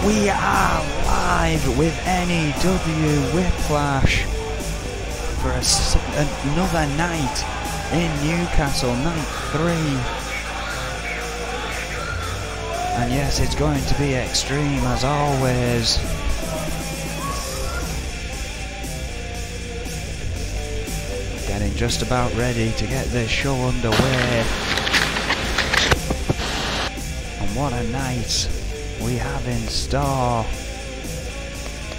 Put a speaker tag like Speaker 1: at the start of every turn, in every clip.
Speaker 1: We are live with N.E.W. Whiplash for another night in Newcastle, night 3. And yes, it's going to be extreme as always. Getting just about ready to get this show underway. And what a night we have in store.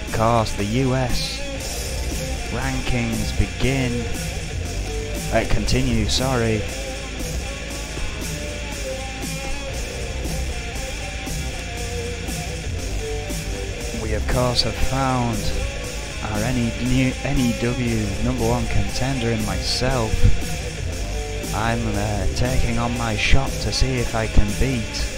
Speaker 1: Of course, the US rankings continue, sorry. We of course have found our N.E.W. #1 contender in myself. I'm taking on my shot to see if I can beat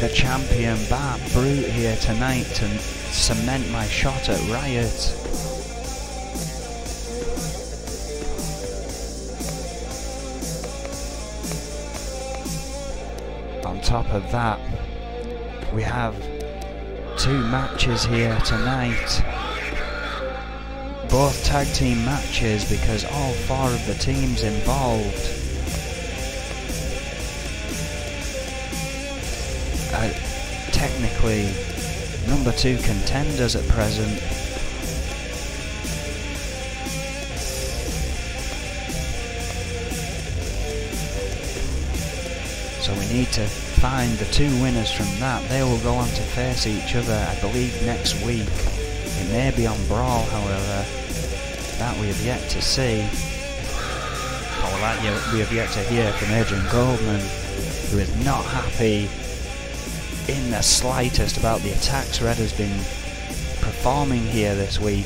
Speaker 1: the champion Bart Brute here tonight to cement my shot at Riot. On top of that, we have 2 matches here tonight, both tag team matches, because all 4 of the teams involved are technically #2 contenders at present. So we need to find the 2 winners from that. They will go on to face each other, I believe, next week. It may be on Brawl, however. That we have yet to see. Or that we have yet to hear from Adrian Goldman, who is not happy in the slightest about the attacks Red has been performing here this week.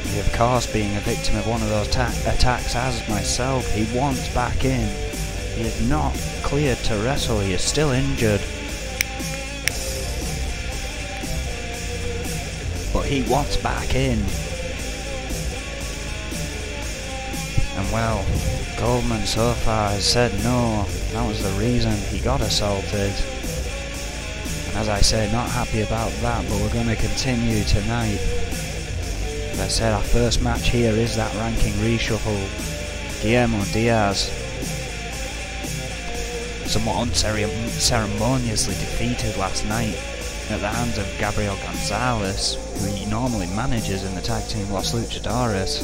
Speaker 1: He, of course, being a victim of one of those attacks as myself, he wants back in. He is not cleared to wrestle, he is still injured. But he wants back in. And well, Goldman so far has said no, that was the reason he got assaulted. And as I say, not happy about that, but we're going to continue tonight. As I said, our first match here is that ranking reshuffle. Guillermo Diaz, somewhat unceremoniously defeated last night at the hands of Gabriel Gonzalez, who he normally manages in the tag team Los Luchadores.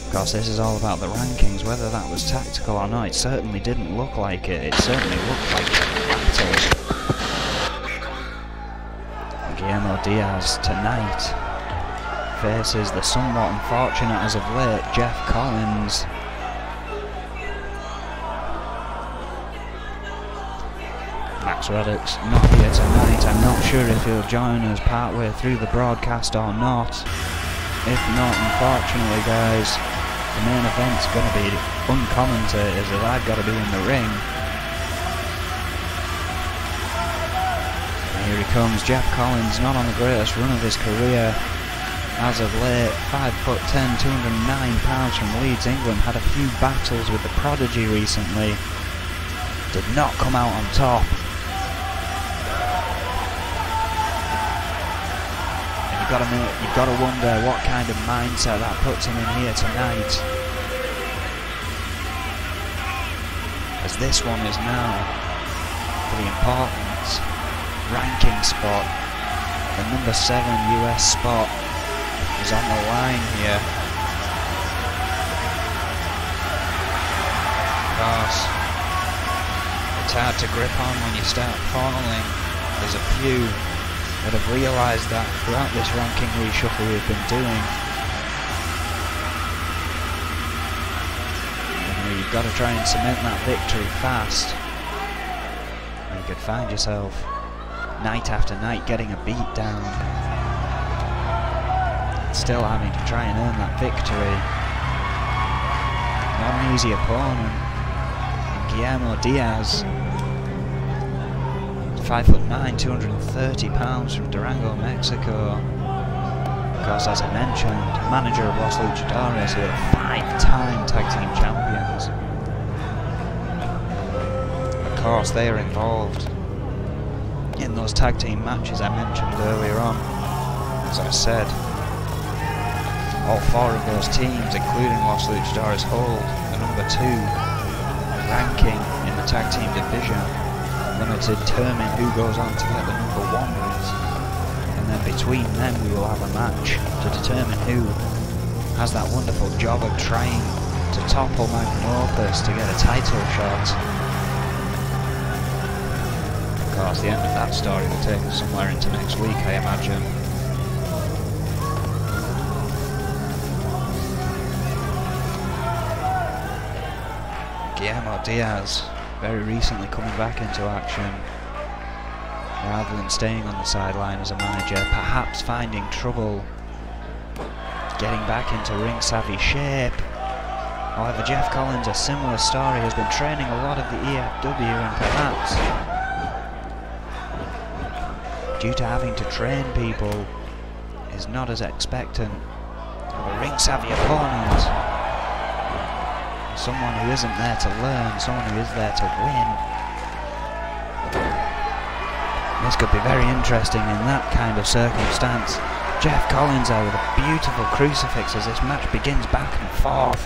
Speaker 1: Of course, this is all about the rankings. Whether that was tactical or not, it certainly didn't look like it. It certainly looked like a battle. Guillermo Diaz tonight faces the somewhat unfortunate as of late Jeff Collins. Max Roddick's not here tonight. I'm not sure if he'll join us partway through the broadcast or not. If not, unfortunately guys, the main event's going to be uncommented, as I've got to be in the ring. And here he comes, Jeff Collins, not on the greatest run of his career as of late. 5'10", 209 pounds from Leeds, England. Had a few battles with the Prodigy recently. Did not come out on top. You've got to wonder what kind of mindset that puts him in here tonight, as this one is now for the important ranking spot. The #7 US spot is on the line here. Of course, it's hard to grip on when you start falling. There's a few that have realised that throughout this ranking reshuffle we've been doing. You've got to try and cement that victory fast. You could find yourself night after night getting a beat down, still having to try and earn that victory. Not an easy opponent. And Guillermo Diaz, 5'9", 230 pounds from Durango, Mexico. Of course, as I mentioned, manager of Los Luchadores, who are 5-time tag team champions. course they are involved in those tag team matches I mentioned earlier on. As I said, all 4 of those teams, including Los Luchadores, hold the number 2 ranking in the tag team division. Going to determine who goes on to get the number 1 belt, and then between them we will have a match to determine who has that wonderful job of trying to topple Magnopus to get a title shot. Of course, the end of that story will take us somewhere into next week, I imagine. Guillermo Diaz, very recently coming back into action, rather than staying on the sideline as a manager, perhaps finding trouble getting back into ring savvy shape. However, Jeff Collins, a similar story, has been training a lot of the E.F.W. and perhaps, due to having to train people, is not as expectant of a ring savvy opponent. Someone who isn't there to learn, someone who is there to win. This could be very interesting in that kind of circumstance. Jeff Collins there with a beautiful crucifix as this match begins back and forth.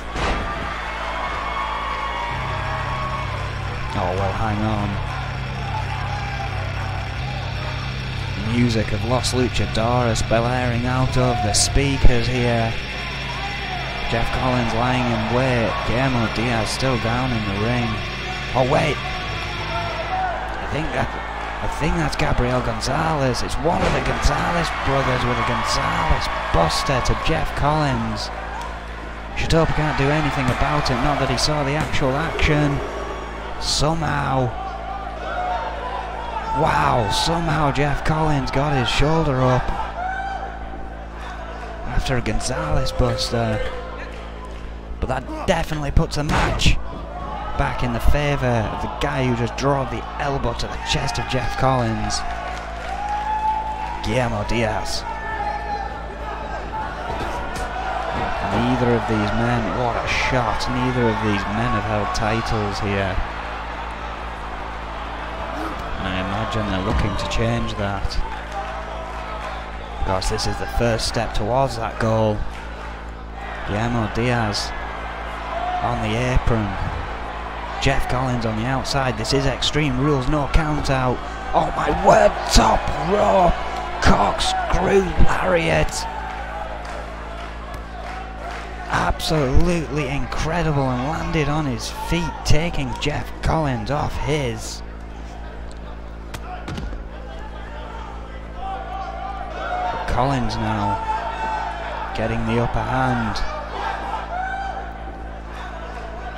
Speaker 1: Oh well, hang on. Music of Los Luchadores blaring out of the speakers here. Jeff Collins lying in wait. Guillermo Diaz still down in the ring. Oh wait, I think that's Gabriel Gonzalez. It's one of the Gonzalez brothers with a Gonzalez buster to Jeff Collins. Shatopa can't do anything about it, not that he saw the actual action. Somehow, wow, somehow Jeff Collins got his shoulder up after a Gonzalez buster. But that definitely puts the match back in the favour of the guy who just drove the elbow to the chest of Jeff Collins, Guillermo Diaz. Neither of these men, what a shot, neither of these men have held titles here. And I imagine they're looking to change that. Of course, this is the first step towards that goal. Guillermo Diaz on the apron. Jeff Collins on the outside. This is Extreme Rules, no count out. Oh my word, top rope corkscrew lariat. Absolutely incredible, and landed on his feet, taking Jeff Collins off his. Collins now getting the upper hand.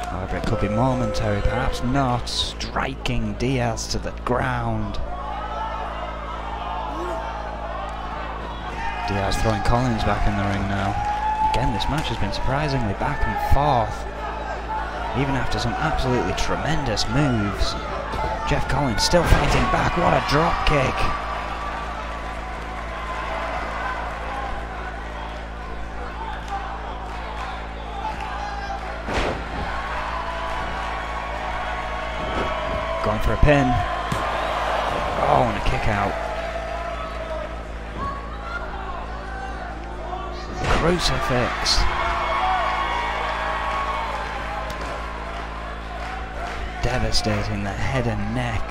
Speaker 1: However, it could be momentary, perhaps not. Striking Diaz to the ground. Diaz throwing Collins back in the ring now. Again, this match has been surprisingly back and forth, even after some absolutely tremendous moves. Jeff Collins still fighting back. What a drop kick. Going for a pin. Oh, and a kick out. Crucifix. Devastating the head and neck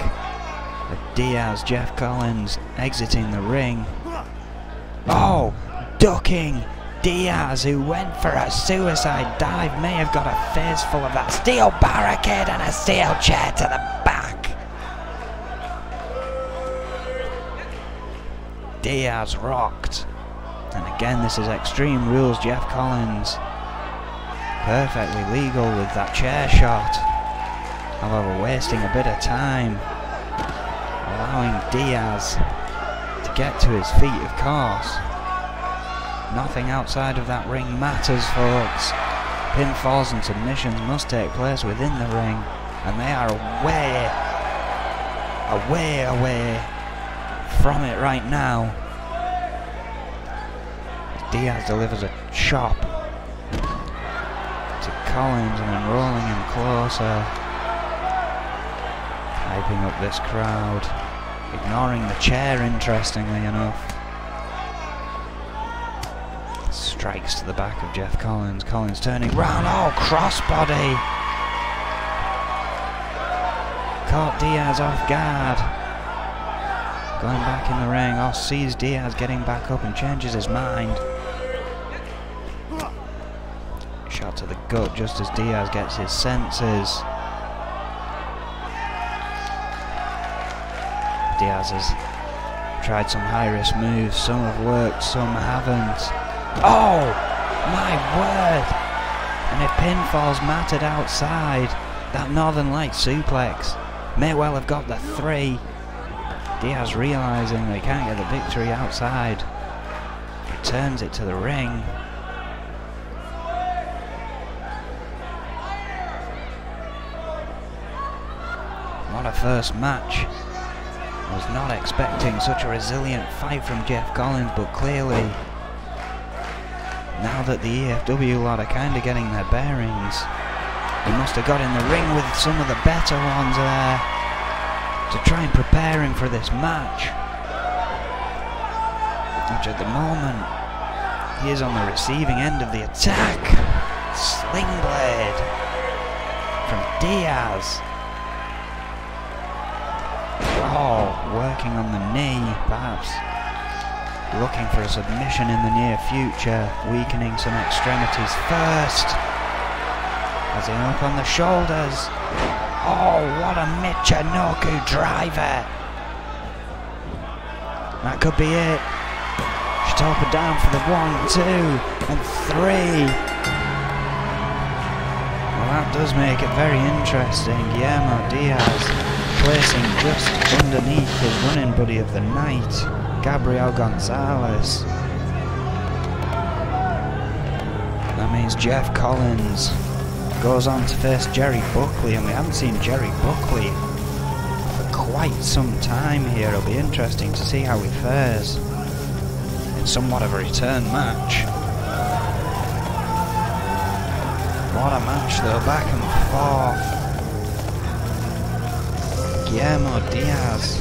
Speaker 1: of Diaz. Jeff Collins exiting the ring. Oh, ducking Diaz, who went for a suicide dive, may have got a face full of that steel barricade and a steel chair to the back. Diaz rocked. And again, this is Extreme Rules. Jeff Collins perfectly legal with that chair shot. However, wasting a bit of time, allowing Diaz to get to his feet, of course. Nothing outside of that ring matters, folks. Pinfalls and submissions must take place within the ring, and they are away from it right now. Diaz delivers a chop to Collins and then rolling him closer. I hyping up this crowd, ignoring the chair, interestingly enough. Strikes to the back of Jeff Collins. Collins turning round. Oh, crossbody! Caught Diaz off guard. Going back in the ring. Oh, sees Diaz getting back up and changes his mind. Shot to the gut just as Diaz gets his senses. Diaz has tried some high-risk moves. Some have worked, some haven't. Oh, my word! And a pinfall's mattered outside. That Northern Light suplex may well have got the 3. Diaz realising that he can't get the victory outside. Returns it to the ring. What a first match. I was not expecting such a resilient fight from Jeff Collins, but clearly, now that the EFW lot are kind of getting their bearings, he must have got in the ring with some of the better ones there to try and prepare him for this match. Which at the moment, he is on the receiving end of the attack. Sling blade from Diaz. Oh, working on the knee, perhaps looking for a submission in the near future, weakening some extremities first. As in up on the shoulders. Oh, what a Michinoku driver! That could be it. Shitopa down for the 1, 2, and 3. Well, that does make it very interesting. Guillermo Diaz placing just underneath his running buddy of the night, Gabriel Gonzalez. That means Jeff Collins goes on to face Jerry Buckley, and we haven't seen Jerry Buckley for quite some time here. It'll be interesting to see how he fares. It's somewhat of a return match. What a match though, back and forth. Guillermo Diaz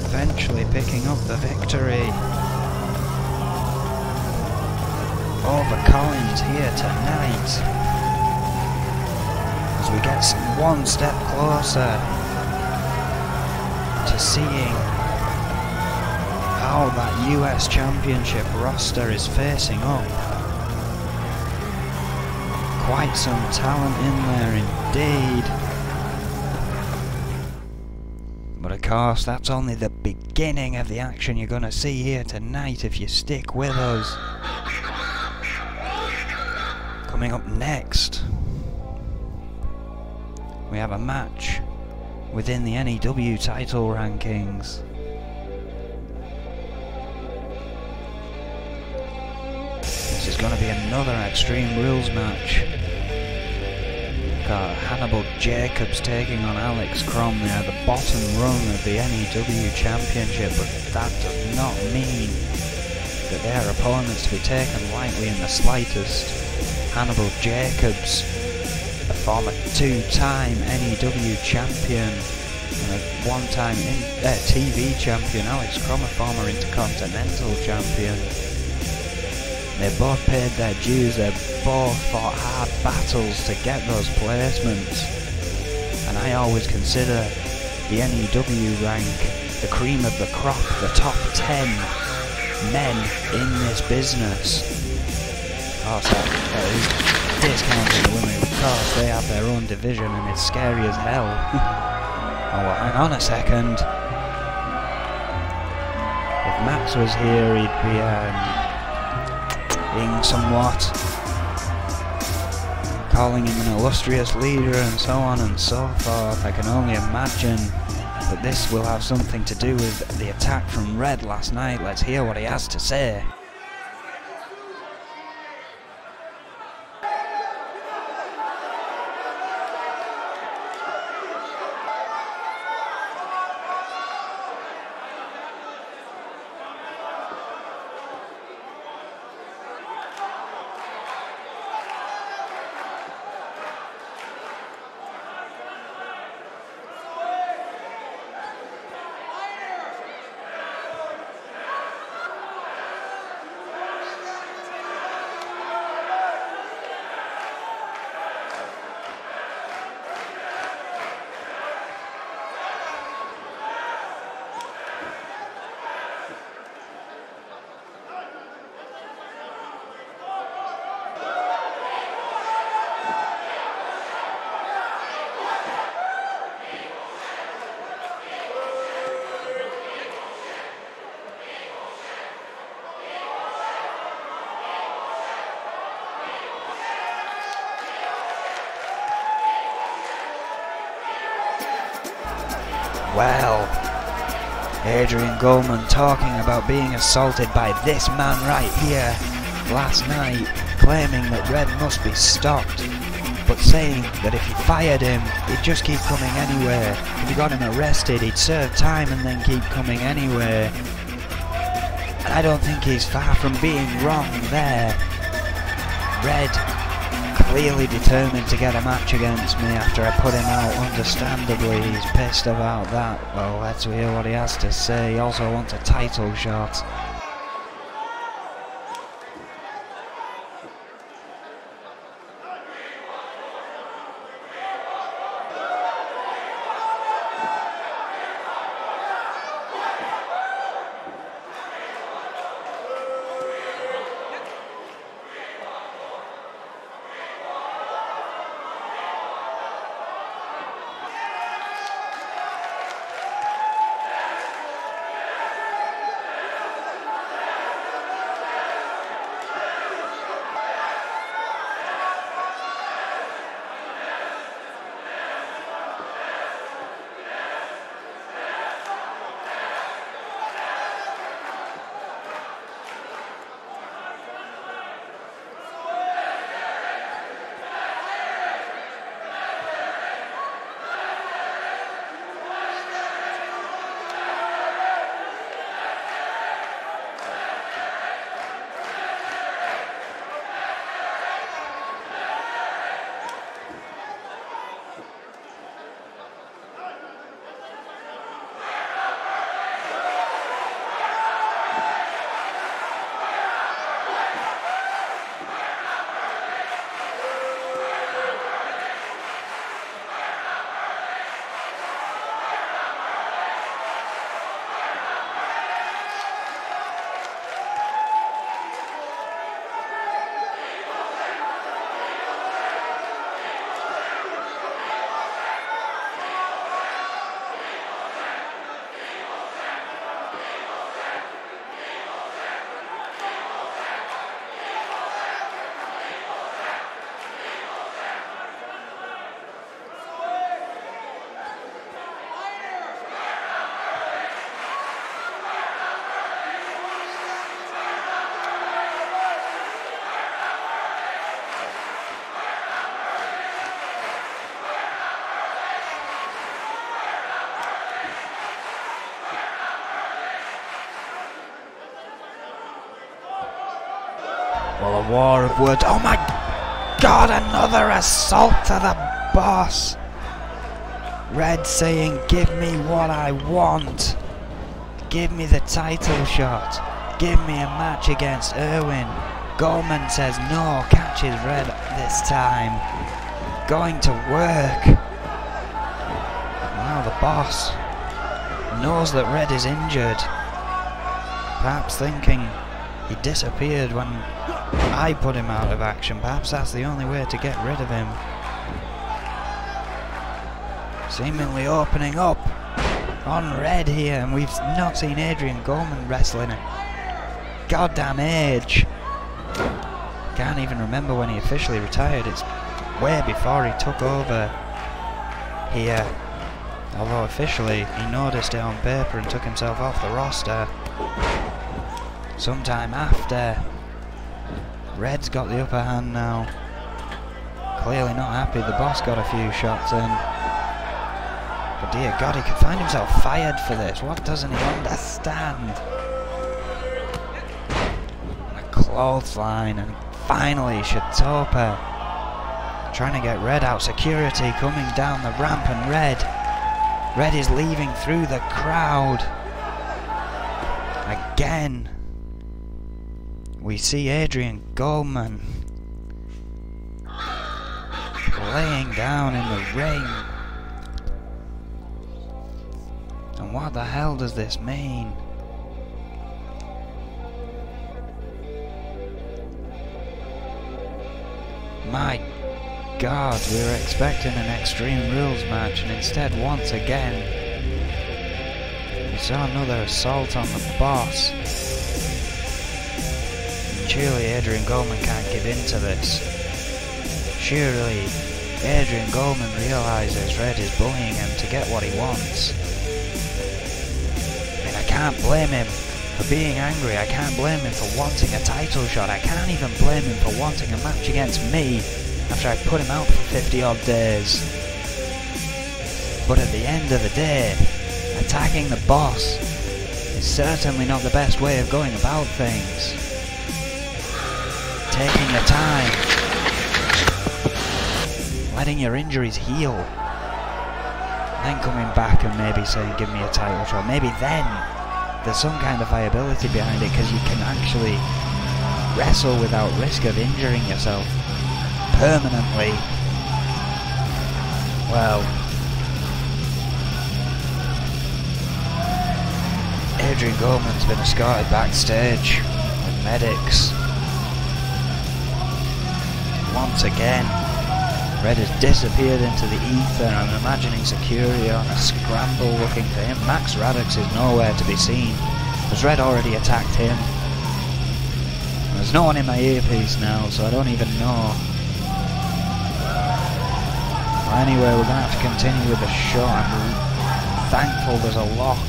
Speaker 1: eventually picking up the victory over Collins here tonight, as we get one step closer to seeing how that US Championship roster is facing up. Quite some talent in there indeed. But of course, that's only the beginning of the action you're going to see here tonight if you stick with us. Coming up next, we have a match within the N.E.W title rankings. This is going to be another Extreme Rules match. Got Hannibal Jacobs taking on Alex Crom there, the bottom rung of the N.E.W Championship, but that does not mean that they are opponents to be taken lightly in the slightest. Hannibal Jacobs, a former 2-time N.E.W champion and a 1-time TV champion. Alex Crom, a former Intercontinental champion. They both paid their dues, they both fought hard battles to get those placements. And I always consider the N.E.W rank the cream of the crop, the top 10 men in this business. Of course, that is discounting the women. Of course, they have their own division and it's scary as hell. Oh, well, hang on a second. If Max was here, he'd be being somewhat, calling him an illustrious leader and so on and so forth. I can only imagine that this will have something to do with the attack from Red last night. Let's hear what he has to say. Well, Adrian Goldman talking about being assaulted by this man right here last night, claiming that Red must be stopped, but saying that if he fired him, he'd just keep coming anyway. If he got him arrested, he'd serve time and then keep coming anyway. And I don't think he's far from being wrong there. Red clearly determined to get a match against me after I put him out. Understandably, he's pissed about that. Well, let's hear what he has to say. He also wants a title shot. Well, a war of words. Oh my God, another assault to the boss. Red saying, give me what I want. Give me the title shot. Give me a match against Irwin. Goldman says no, catches Red this time. Going to work. Now the boss knows that Red is injured. Perhaps thinking he disappeared when I put him out of action. Perhaps that's the only way to get rid of him. Seemingly opening up on Red here, and we've not seen Adrian Goldman wrestling a goddamn age. Can't even remember when he officially retired. It's way before he took over here. Although officially he noticed it on paper and took himself off the roster sometime after. Red's got the upper hand now. Clearly not happy. The boss got a few shots in. But dear God, he could find himself fired for this. What doesn't he understand? A clothesline, and finally Shatopa trying to get Red out. Security coming down the ramp, and Red is leaving through the crowd. Again, we see Adrian Goldman laying down in the ring. And what the hell does this mean? My God, we were expecting an Extreme Rules match, and instead, once again, we saw another assault on the boss. And surely Adrian Goldman can't give in to this. Surely Adrian Goldman realises Red is bullying him to get what he wants. can't blame him for being angry. I can't blame him for wanting a title shot. I can't even blame him for wanting a match against me after I put him out for 50 odd days. But at the end of the day, attacking the boss is certainly not the best way of going about things. Taking the time, letting your injuries heal, then coming back and maybe saying give me a title shot. Maybe then there's some kind of viability behind it, because you can actually wrestle without risk of injuring yourself permanently. Well, Adrian Goldman's been escorted backstage with medics. Once again, Red has disappeared into the ether. I'm imagining security on a scramble looking for him. Max Radix is nowhere to be seen, as Red already attacked him. There's no one in my earpiece now, so I don't even know. Well, anyway, we're going to have to continue with the show. I'm thankful there's a lock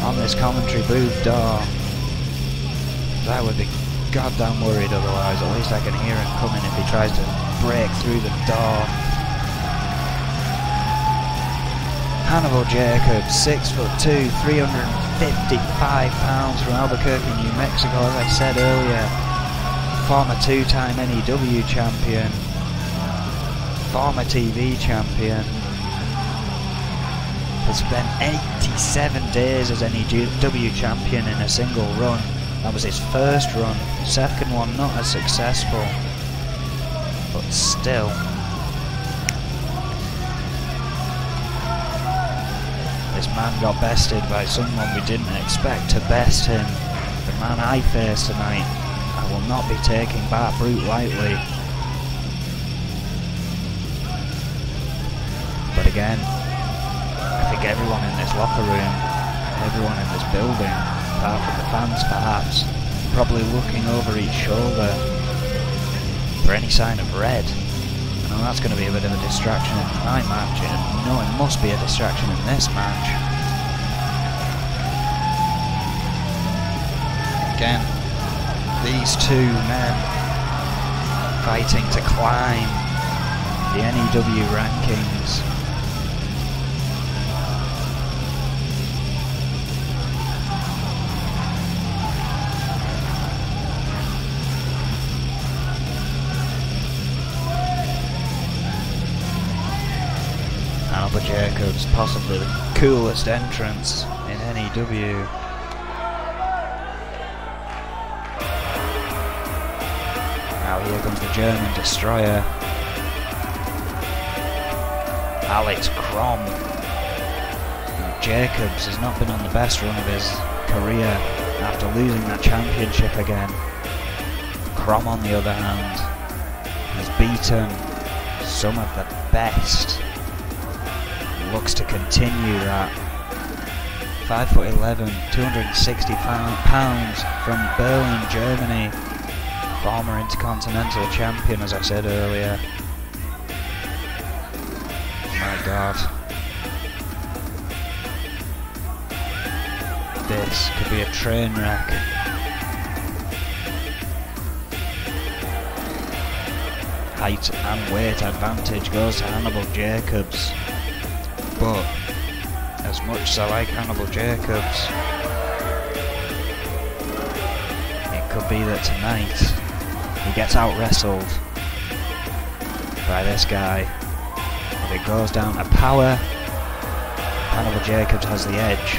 Speaker 1: on this commentary booth door. I would be goddamn worried otherwise. At least I can hear him coming if he tries to break through the door. Hannibal Jacobs, 6'2", 355 pounds, from Albuquerque, New Mexico, as I said earlier. Former two-time N.E.W. champion, former TV champion. Has spent 87 days as N.E.W. champion in a single run. That was his first run, second one not as successful, but still. This man got bested by someone we didn't expect to best him. The man I face tonight, I will not be taking Bart Brute lightly. But again, I think everyone in this locker room, everyone in this building, apart from the fans perhaps, probably looking over each shoulder for any sign of Red. I know that's going to be a bit of a distraction in my match, and I know it must be a distraction in this match. Again, these two men fighting to climb the N.E.W. rankings. Hannibal Jacobs, possibly the coolest entrance in N.E.W. Now here comes the German Destroyer, Alex Crom. Jacobs has not been on the best run of his career after losing that championship again. Crom, on the other hand, has beaten some of the best. Looks to continue that. 5'11", 260 pounds, from Berlin, Germany. Former Intercontinental Champion, as I said earlier. My God. This could be a train wreck. Height and weight advantage goes to Hannibal Jacobs. But as much as I like Hannibal Jacobs, it could be that tonight he gets out-wrestled by this guy. If it goes down to power, Hannibal Jacobs has the edge.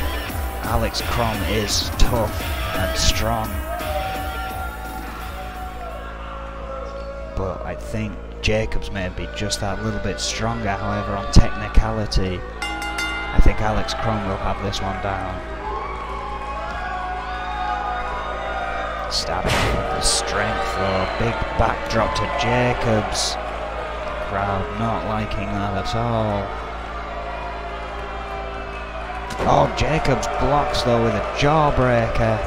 Speaker 1: Alex Crom is tough and strong. But I think Jacobs may be just that little bit stronger. However, on technicality, I think Alex Crom will have this one down. Starting with the strength though, big backdrop to Jacobs. Crowd not liking that at all. Oh, Jacobs blocks though with a jawbreaker.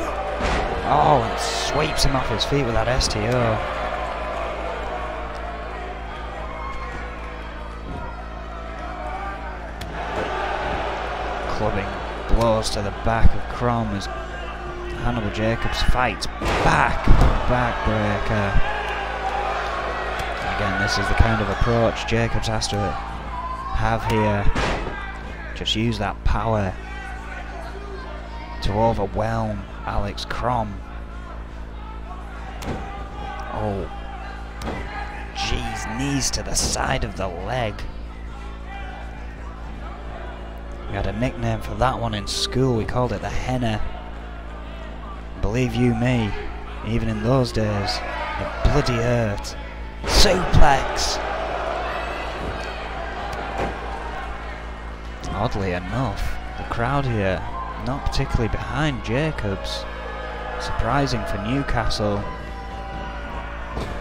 Speaker 1: Oh, and sweeps him off his feet with that STO. Clubbing blows to the back of Crom as Hannibal Jacobs fights back, backbreaker. Again, this is the kind of approach Jacobs has to have here. Just use that power to overwhelm Alex Crom. Oh, jeez, knees to the side of the leg. We had a nickname for that one in school, we called it the Henna. Believe you me, even in those days, it bloody hurt. Suplex! Oddly enough, the crowd here not particularly behind Jacobs. Surprising for Newcastle.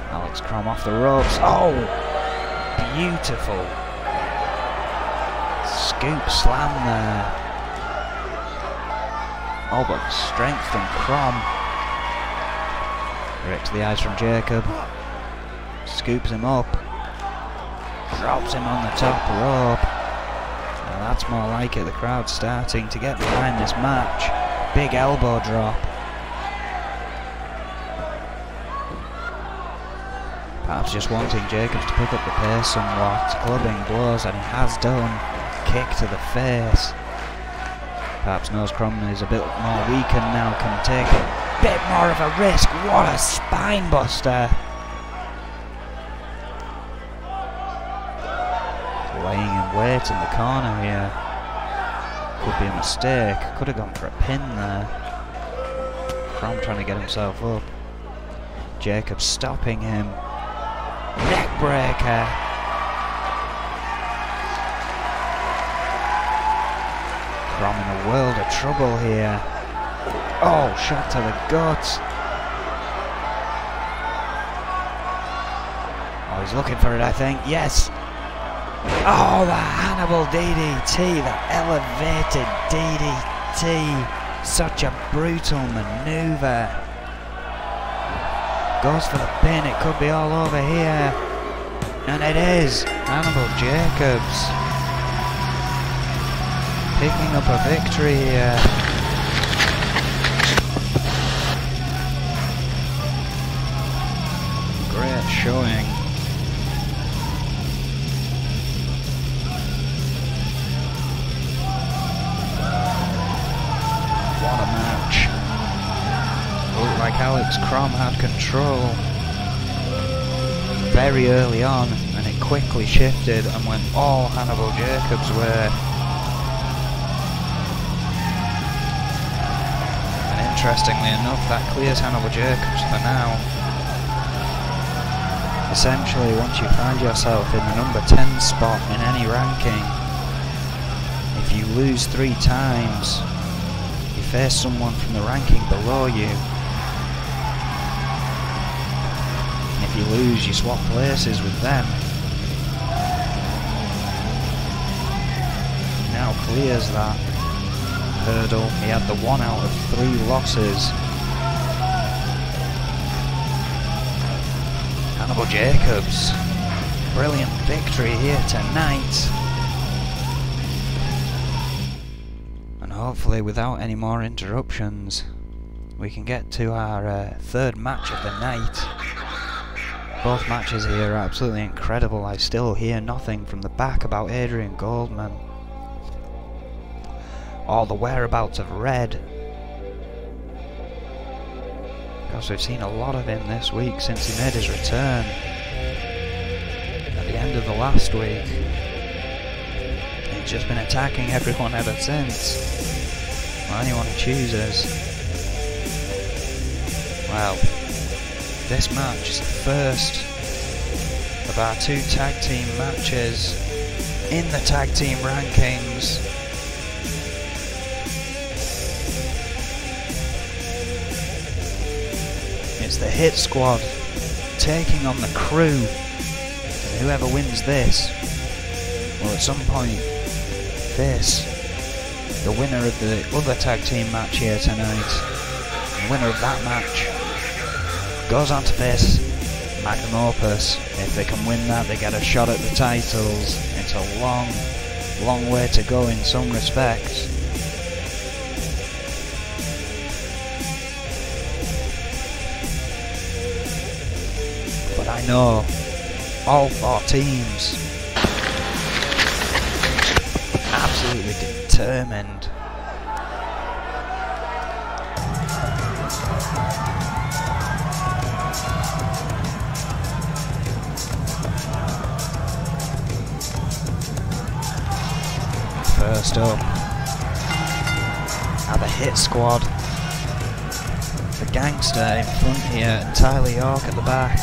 Speaker 1: Alex Crom off the ropes. Oh! Beautiful. Scoop slam there. Oh, but strength from Crom. Right to the eyes from Jacob. Scoops him up. Drops him on the top rope. Now that's more like it. The crowd's starting to get behind this match. Big elbow drop. Perhaps just wanting Jacobs to pick up the pace somewhat. Clubbing blows, and he has done. Kick to the face. Perhaps knows Crom is a bit more weakened now, can take a bit more of a risk. What a spine buster! Laying in wait in the corner here. Could be a mistake. Could have gone for a pin there. Crom trying to get himself up. Jacobs stopping him. Neckbreaker. Crom in a world of trouble here. Oh, shot to the gut. Oh, he's looking for it, I think. Yes. Oh, the Hannibal DDT, the elevated DDT. Such a brutal maneuver. Goes for the pin, it could be all over here. And it is. Hannibal Jacobs picking up a victory here. Great showing. What a match. Looked like Alex Crom had control very early on, and it quickly shifted and went all Hannibal Jacobs' way. And interestingly enough, that clears Hannibal Jacobs for now. Essentially, once you find yourself in the number 10 spot in any ranking, if you lose 3 times, you face someone from the ranking below you. If you lose, you swap places with them. Now clears that hurdle. He had the 1 out of 3 losses. Hannibal Jacobs, brilliant victory here tonight. And hopefully without any more interruptions, we can get to our third match of the night. Both matches here are absolutely incredible. I still hear nothing from the back about Adrian Goldman or the whereabouts of Red, because we've seen a lot of him this week since he made his return at the end of the last week. He's just been attacking everyone ever since, or anyone he chooses. Well, this match is the first of our 2 tag team matches in the tag team rankings. It's the Hit Squad taking on the Crew, and whoever wins this will at some point face the winner of the other tag team match here tonight. The winner of that match goes on to face Magnum Opus. If they can win that, they get a shot at the titles. It's a long, long way to go in some respects. know, all four teams absolutely determined. First up, are the Hit Squad. The Gangster in front here and Tyler York at the back.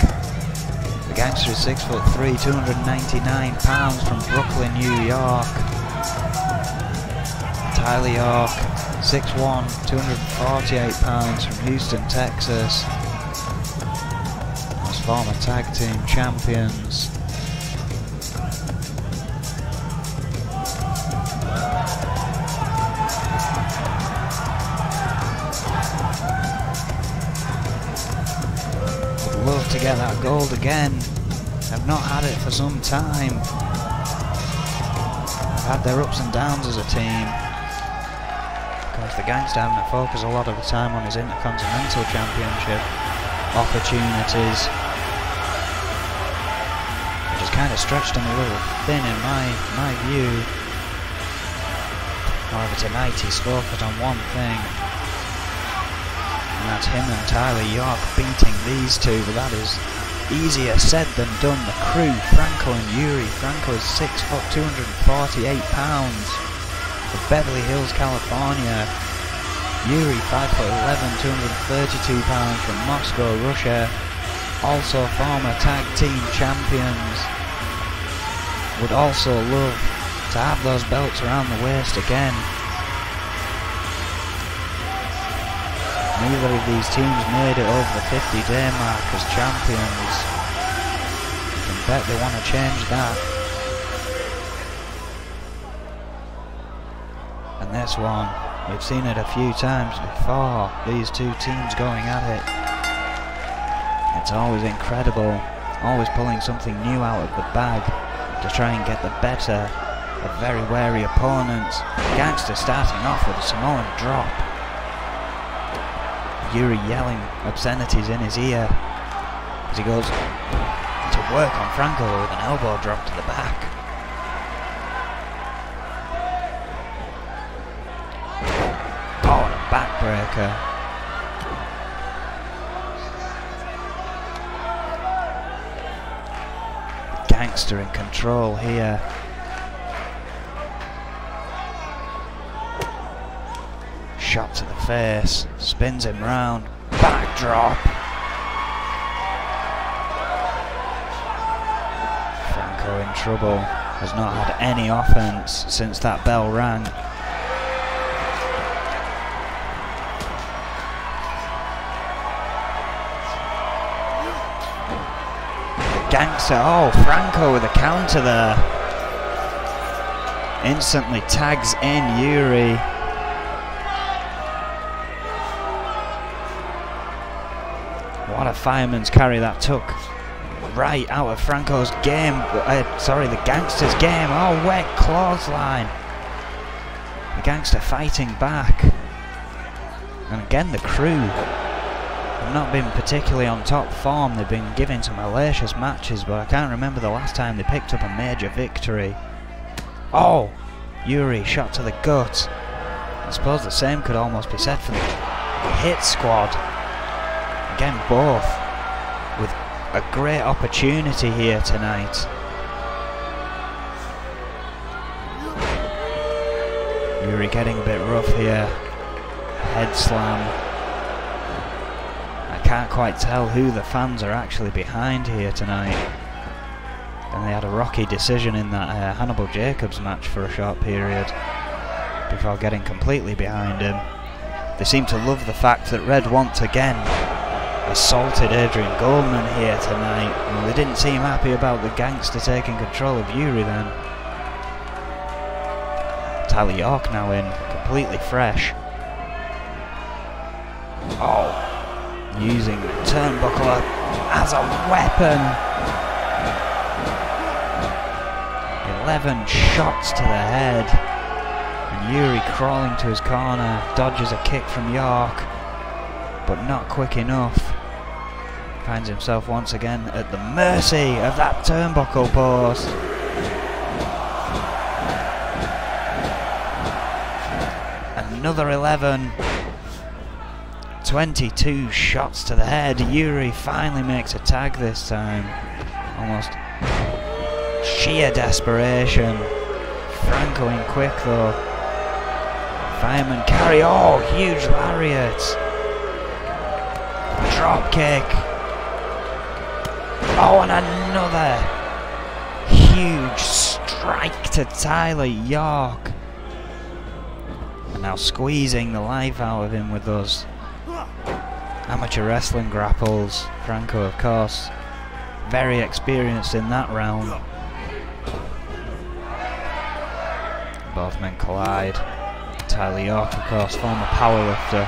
Speaker 1: The Gangster is 6'3", 299 pounds from Brooklyn, New York. Tyler York, 6'1", 248 pounds from Houston, Texas. As former tag team champions. Love to get that gold again. I've not had it for some time. I've had their ups and downs as a team. Because the Gangster having to focus a lot of the time on his Intercontinental Championship opportunities, which has kind of stretched him a little thin in my view. However, tonight he's focused on one thing. And that's him and Tyler York beating these two, but that is easier said than done. The crew, Franco and Yuri. Franco is 6', 248 pounds from Beverly Hills, California. Yuri, 5'11", 232 pounds from Moscow, Russia. Also former tag team champions. Would also love to have those belts around the waist again. Neither of these teams made it over the 50-day mark as champions. You can bet they want to change that. And this one, we've seen it a few times before, these two teams going at it. It's always incredible, always pulling something new out of the bag to try and get the better of very wary opponents. Gangster starting off with a Samoan drop. Yuri yelling obscenities in his ear as he goes to work on Franco with an elbow drop to the back. Oh, and a backbreaker. The Gangster in control here. Shot to the face, spins him round, backdrop. Franco in trouble, has not had any offense since that bell rang. The Gangster, oh, Franco with a counter there. Instantly tags in Yuri. What a fireman's carry that took right out of Franco's game, sorry, the Gangster's game. Oh, wet clothesline. The Gangster fighting back. And again the crew have not been particularly on top form. They've been giving some hellacious matches, but I can't remember the last time they picked up a major victory. Oh, Yuri shot to the gut. I suppose the same could almost be said for the Hit Squad. Again, both with a great opportunity here tonight. Yuri getting a bit rough here. Head slam. I can't quite tell who the fans are actually behind here tonight. And they had a rocky decision in that Hannibal Jacobs match for a short period before getting completely behind him. They seem to love the fact that Red once again assaulted Adrian Goldman here tonight. Well, they didn't seem happy about the Gangster taking control of Yuri then. Tyler York now in, completely fresh. Oh, using the turnbuckle as a weapon. 11 shots to the head. And Yuri crawling to his corner, dodges a kick from York, but not quick enough. Finds himself once again at the mercy of that turnbuckle post. Another 11. 22 shots to the head. Yuri finally makes a tag this time. Almost sheer desperation. Franco in quick though. Fireman carry. Oh, huge lariat. Drop kick. Oh, and another huge strike to Tyler York. And now squeezing the life out of him with those amateur wrestling grapples. Franco, of course, very experienced in that realm. Both men collide. Tyler York, of course, former powerlifter.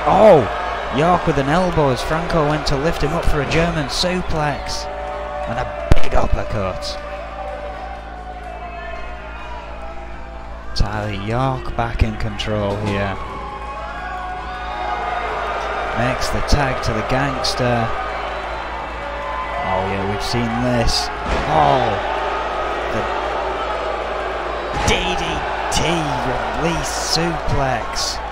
Speaker 1: Oh! York with an elbow as Franco went to lift him up for a German suplex. And a big uppercut. Tyler York back in control here. Makes the tag to the gangster. Oh yeah, we've seen this. Oh! The DDT release suplex.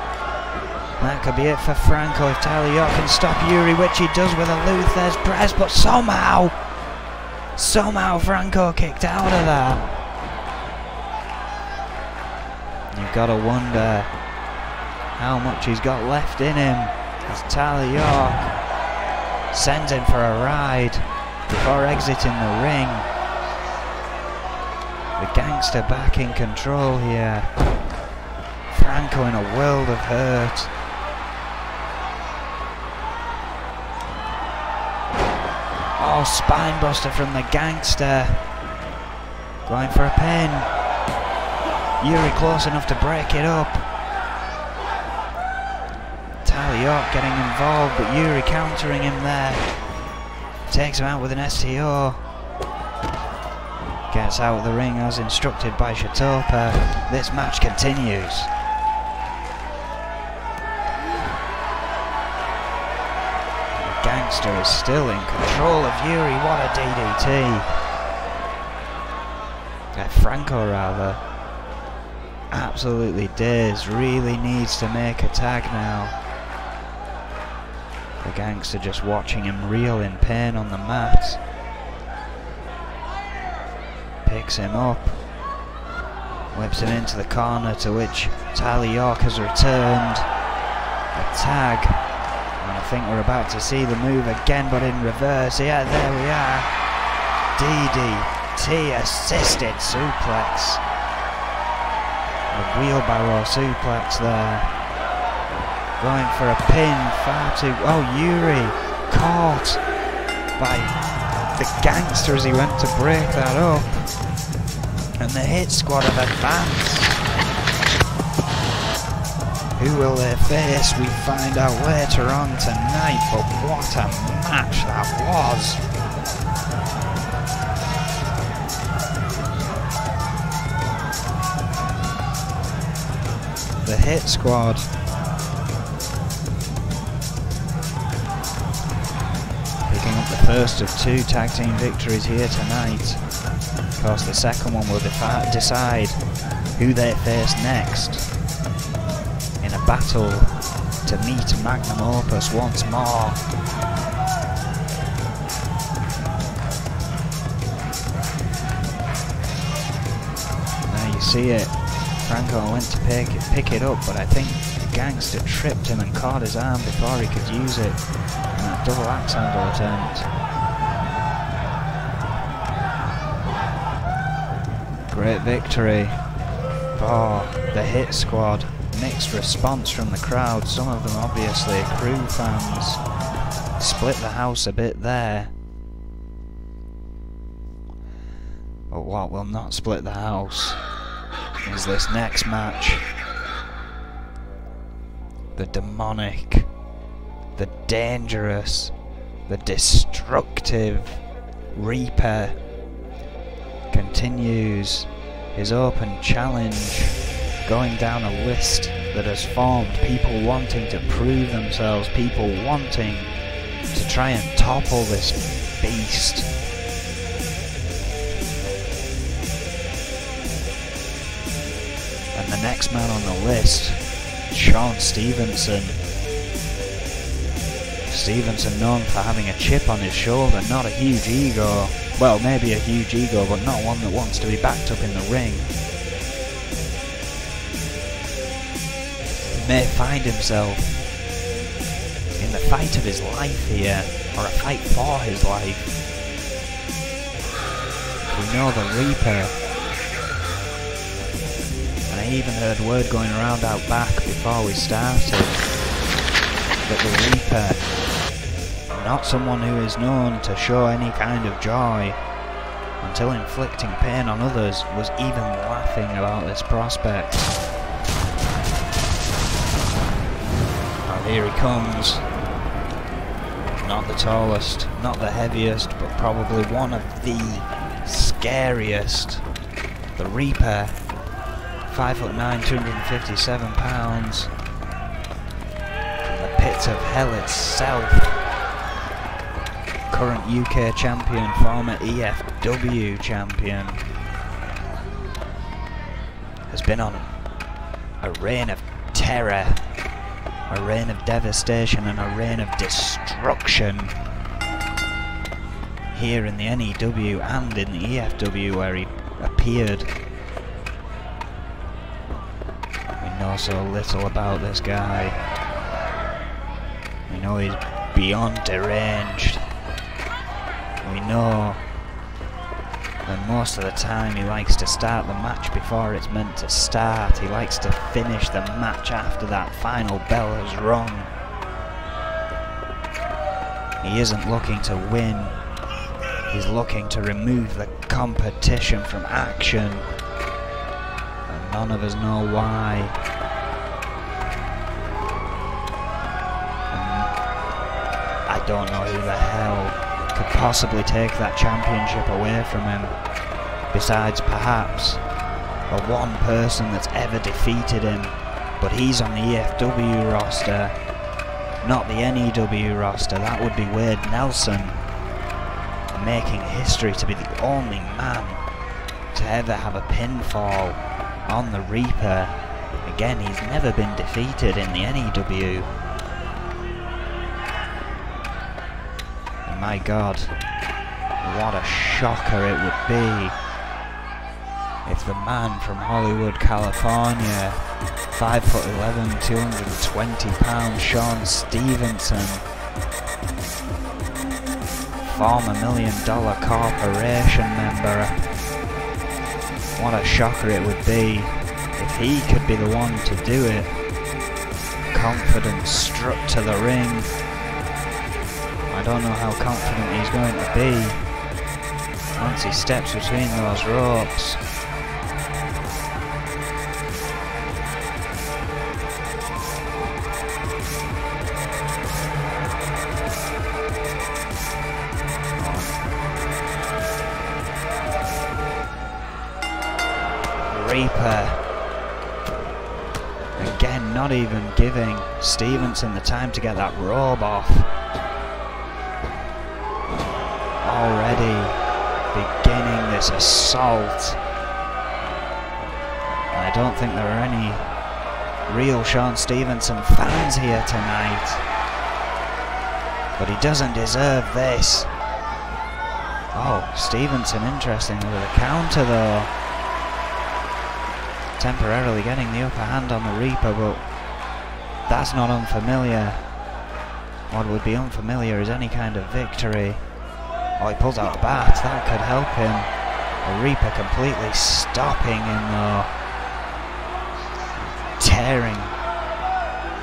Speaker 1: That could be it for Franco if Tyler York can stop Yuri, which he does with a Luther's press, but somehow Franco kicked out of that. You've got to wonder how much he's got left in him as Tyler York sends him for a ride before exiting the ring. The gangster back in control here. Franco in a world of hurt. Oh, spinebuster from the gangster. Going for a pin. Yuri close enough to break it up. Tyler York getting involved, but Yuri countering him there. Takes him out with an STO. Gets out of the ring as instructed by Shatopa. This match continues. Gangster is still in control of Yuri. What a DDT. Franco rather. Absolutely dazed. Really needs to make a tag now. The gangster just watching him reel in pain on the mat. Picks him up. Whips him into the corner, to which Tyler York has returned. A tag. And I think we're about to see the move again, but in reverse. Yeah, there we are. DDT assisted suplex. A wheelbarrow suplex there. Going for a pin, far too... Oh, Yuri caught by the gangster as he went to break that up. And the Hit Squad have advanced. Who will they face? We find out later on tonight, but what a match that was! The Hit Squad picking up the first of 2 tag team victories here tonight. Of course, the second one will decide who they face next in a battle to meet Magnum Opus once more. Now you see it. Franco went to pick it up, but I think the gangster tripped him and caught his arm before he could use it in that double axe handle attempt. Great victory for the Hit Squad. Mixed response from the crowd, some of them obviously crew fans. Split the house a bit there. But what will not split the house is this next match. The demonic, the dangerous, the destructive Reaper continues his open challenge going down a list that has formed, people wanting to prove themselves, people wanting to try and topple this beast. And the next man on the list, Sean Stevenson. Stevenson known for having a chip on his shoulder, not a huge ego. Well, maybe a huge ego, but not one that wants to be backed up in the ring. He may find himself in the fight of his life here, or a fight for his life. We know the Reaper, and I even heard word going around out back before we started that the Reaper, not someone who is known to show any kind of joy until inflicting pain on others, was even laughing about this prospect. Now here he comes. Not the tallest, not the heaviest, but probably one of the scariest. The Reaper, 5'9", 257 pounds. From the pits of hell itself. Current UK champion, former EFW champion. Has been on a reign of terror, a reign of devastation and a reign of destruction here in the N.E.W. and in the EFW where he appeared. We know so little about this guy. We know he's beyond deranged. We know that most of the time he likes to start the match before it's meant to start. He likes to finish the match after that final bell has rung. He isn't looking to win. He's looking to remove the competition from action. And none of us know why. And I don't know who the hell could possibly take that championship away from him, besides perhaps the one person that's ever defeated him. But he's on the EFW roster, not the N.E.W. roster. That would be Wade Nelson, making history to be the only man to ever have a pinfall on the Reaper. Again, he's never been defeated in the N.E.W. My God, what a shocker it would be if the man from Hollywood, California, 5'11", 220 pounds, Sean Stevenson, former $1 million corporation member, what a shocker it would be if he could be the one to do it. Confident strut to the ring. I don't know how confident he's going to be once he steps between those ropes. Reaper, again not even giving Stevenson the time to get that robe off. Already beginning this assault. I don't think there are any real Sean Stevenson fans here tonight, but he doesn't deserve this. Oh, Stevenson interestingly with a counter though, temporarily getting the upper hand on the Reaper, but that's not unfamiliar. What would be unfamiliar is any kind of victory. Oh, he pulls out a bat, that could help him. The Reaper completely stopping him though.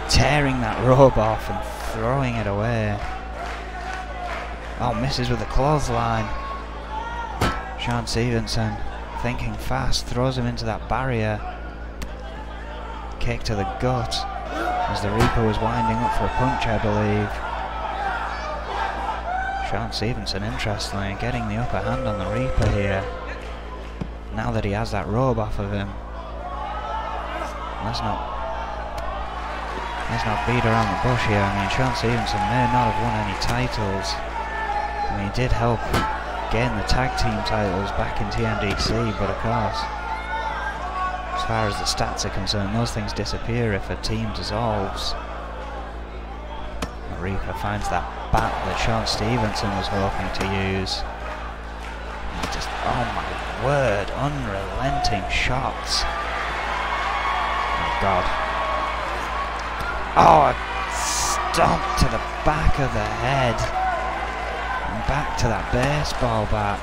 Speaker 1: Tearing that robe off and throwing it away. Oh, misses with a clothesline. Sean Stevenson thinking fast, throws him into that barrier. Kick to the gut as the Reaper was winding up for a punch, I believe. Sean Stevenson, interestingly, getting the upper hand on the Reaper here, now that he has that robe off of him. Let's not beat around the bush here. I mean, Sean Stevenson may not have won any titles. I mean, he did help getting the tag team titles back in TMDC, but of course, as far as the stats are concerned, those things disappear if a team dissolves. The Reaper finds that bat that Sean Stevenson was hoping to use. And just, oh my word, unrelenting shots. Oh God. Oh, a stomp to the back of the head. And back to that baseball bat.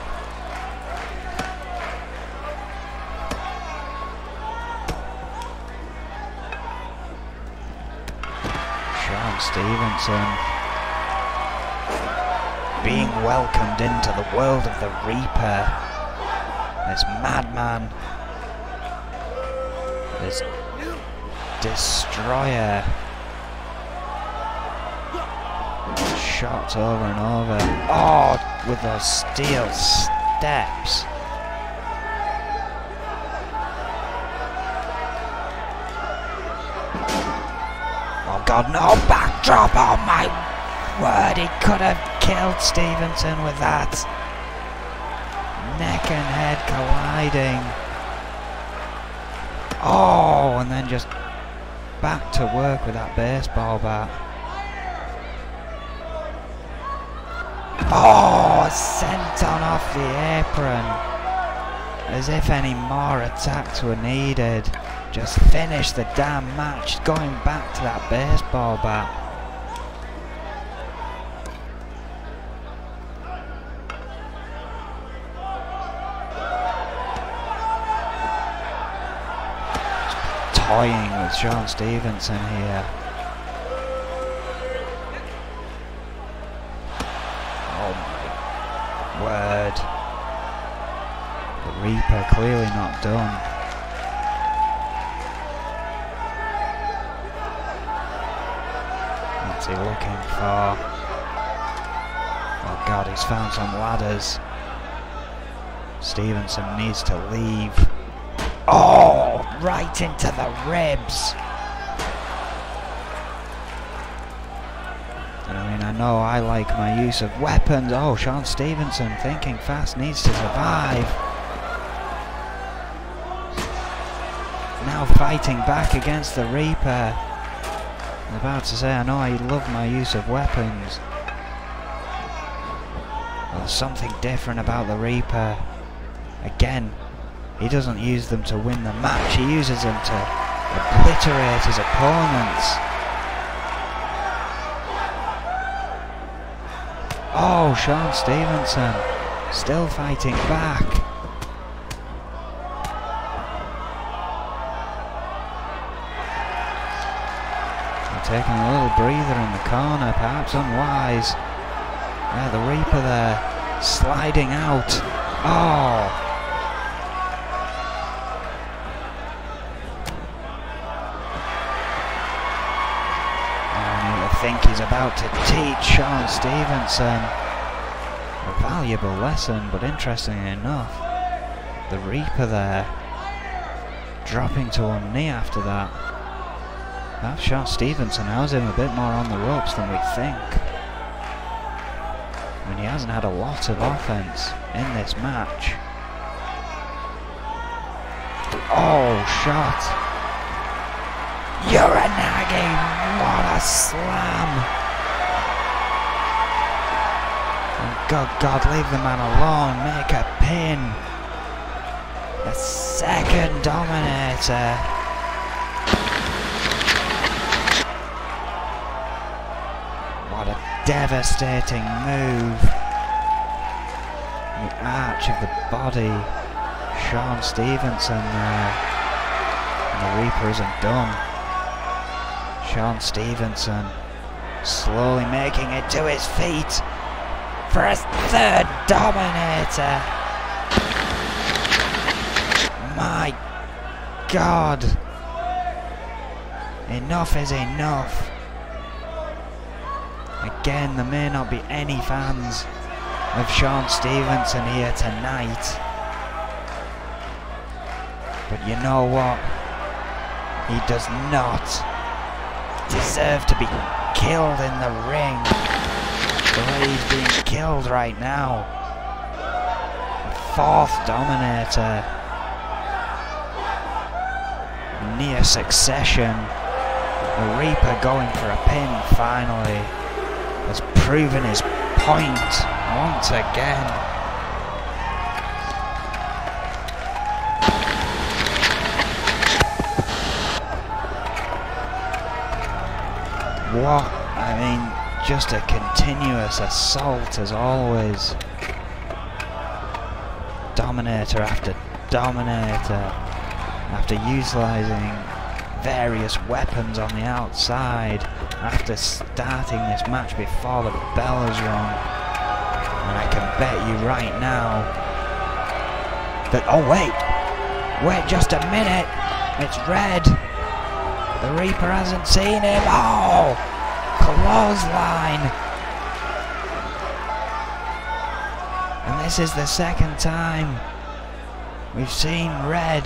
Speaker 1: Sean Stevenson being welcomed into the world of the Reaper. This madman. This destroyer. Shots over and over. Oh, with those steel steps. Oh God, no backdrop. Oh my word, he could have killed Stevenson with that. Neck and head colliding. Oh, and then just back to work with that baseball bat. Oh, sent on off the apron. As if any more attacks were needed. Just finish the damn match, going back to that baseball bat. Toying with Sean Stevenson here. Oh my word. The Reaper clearly not done. What's he looking for? Oh God, he's found some ladders. Stevenson needs to leave. Oh, right into the ribs. I mean, I know I like my use of weapons. Oh, Sean Stevenson thinking fast, needs to survive. Now fighting back against the Reaper. I was about to say, I know I love my use of weapons. Well, there's something different about the Reaper. Again, he doesn't use them to win the match, he uses them to obliterate his opponents. Oh, Sean Stevenson still fighting back. They're taking a little breather in the corner, perhaps unwise. Yeah, the Reaper there, sliding out. Oh! I think he's about to teach Sean Stevenson a valuable lesson, but interestingly enough, the Reaper there dropping to one knee after that. Perhaps Sean Stevenson has him a bit more on the ropes than we think. I mean, he hasn't had a lot of offense in this match. Oh, shot! Uranagi, what a slam! Oh God, leave the man alone, make a pin! The second Dominator! What a devastating move! The arch of the body, Sean Stevenson there, and the Reaper isn't done. Sean Stevenson slowly making it to his feet for a third Dominator. My God. Enough is enough. Again, there may not be any fans of Sean Stevenson here tonight. But you know what? He does not deserve to be killed in the ring the way he's being killed right now. Fourth Dominator. Near succession. The Reaper going for a pin finally. Has proven his point once again. What? I mean, just a continuous assault as always. Dominator after Dominator, after utilising various weapons on the outside, after starting this match before the bell has rung. And I can bet you right now that, oh wait just a minute, it's Red. The Reaper hasn't seen him. Oh, clothesline. And this is the second time we've seen Red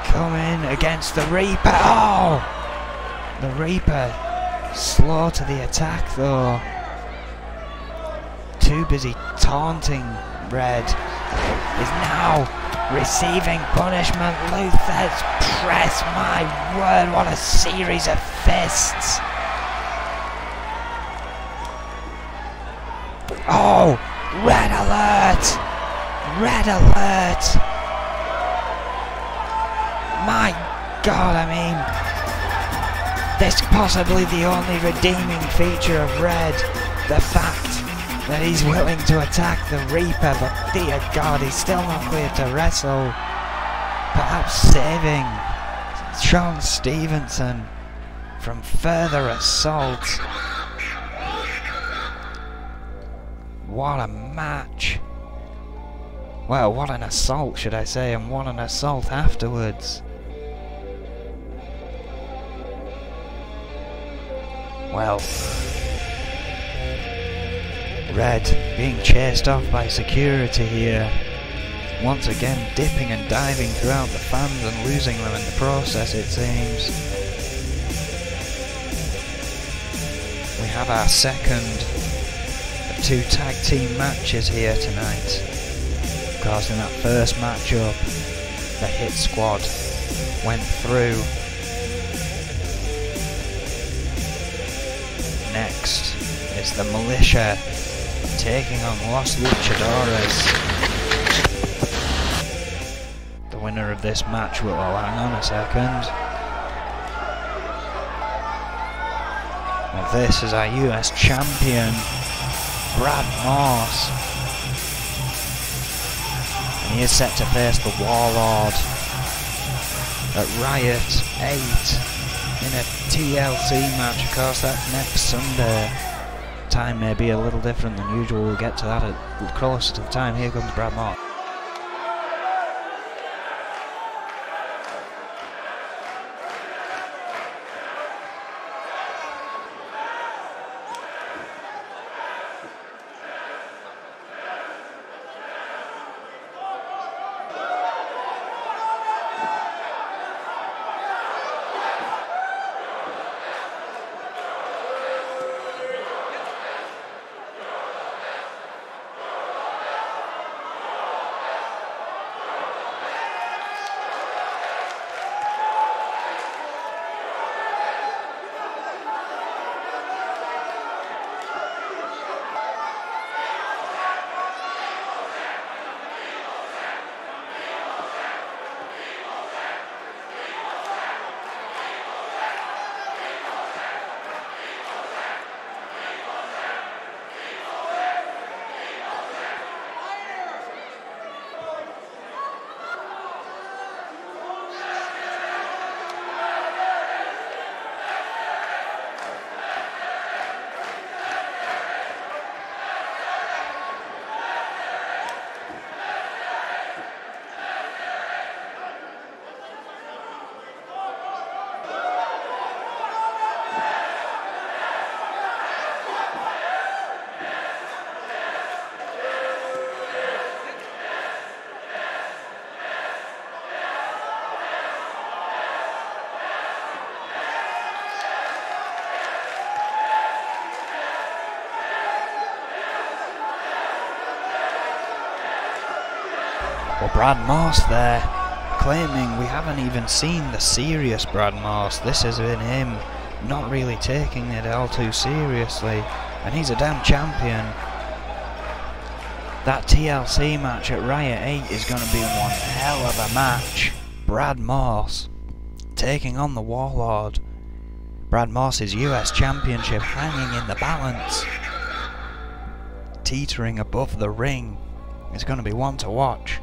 Speaker 1: come in against the Reaper. Oh! The Reaper slow to the attack though. Too busy taunting Red. Is now receiving punishment. Luther's press. My word, what a series of fists. Oh! Red alert! Red alert! My God, I mean, this is possibly the only redeeming feature of Red. The fact that he's willing to attack the Reaper, but dear God, he's still not cleared to wrestle. Perhaps saving Sean Stevenson from further assault. What a match. Well, what an assault, should I say, and what an assault afterwards. Well, Red being chased off by security here, once again dipping and diving throughout the fans and losing them in the process, it seems. We have our second of 2 tag team matches here tonight. Of course, in that first matchup, the Hit Squad went through. Next is the Militia taking on Los Luchadores. The winner of this match will, oh, hang on a second. Well, this is our US champion, Brad Morse. And he is set to face the Warlord at Riot 8. In a TLC match. Of course, that's next Sunday. Time may be a little different than usual. We'll get to that at closer to the time. Here comes Brad Morse. Well, Brad Morse there, claiming we haven't even seen the serious Brad Morse. This has been him not really taking it all too seriously, and he's a damn champion. That TLC match at Riot 8 is going to be one hell of a match. Brad Morse taking on the Warlord. Brad Morse's US Championship hanging in the balance, teetering above the ring. It's going to be one to watch.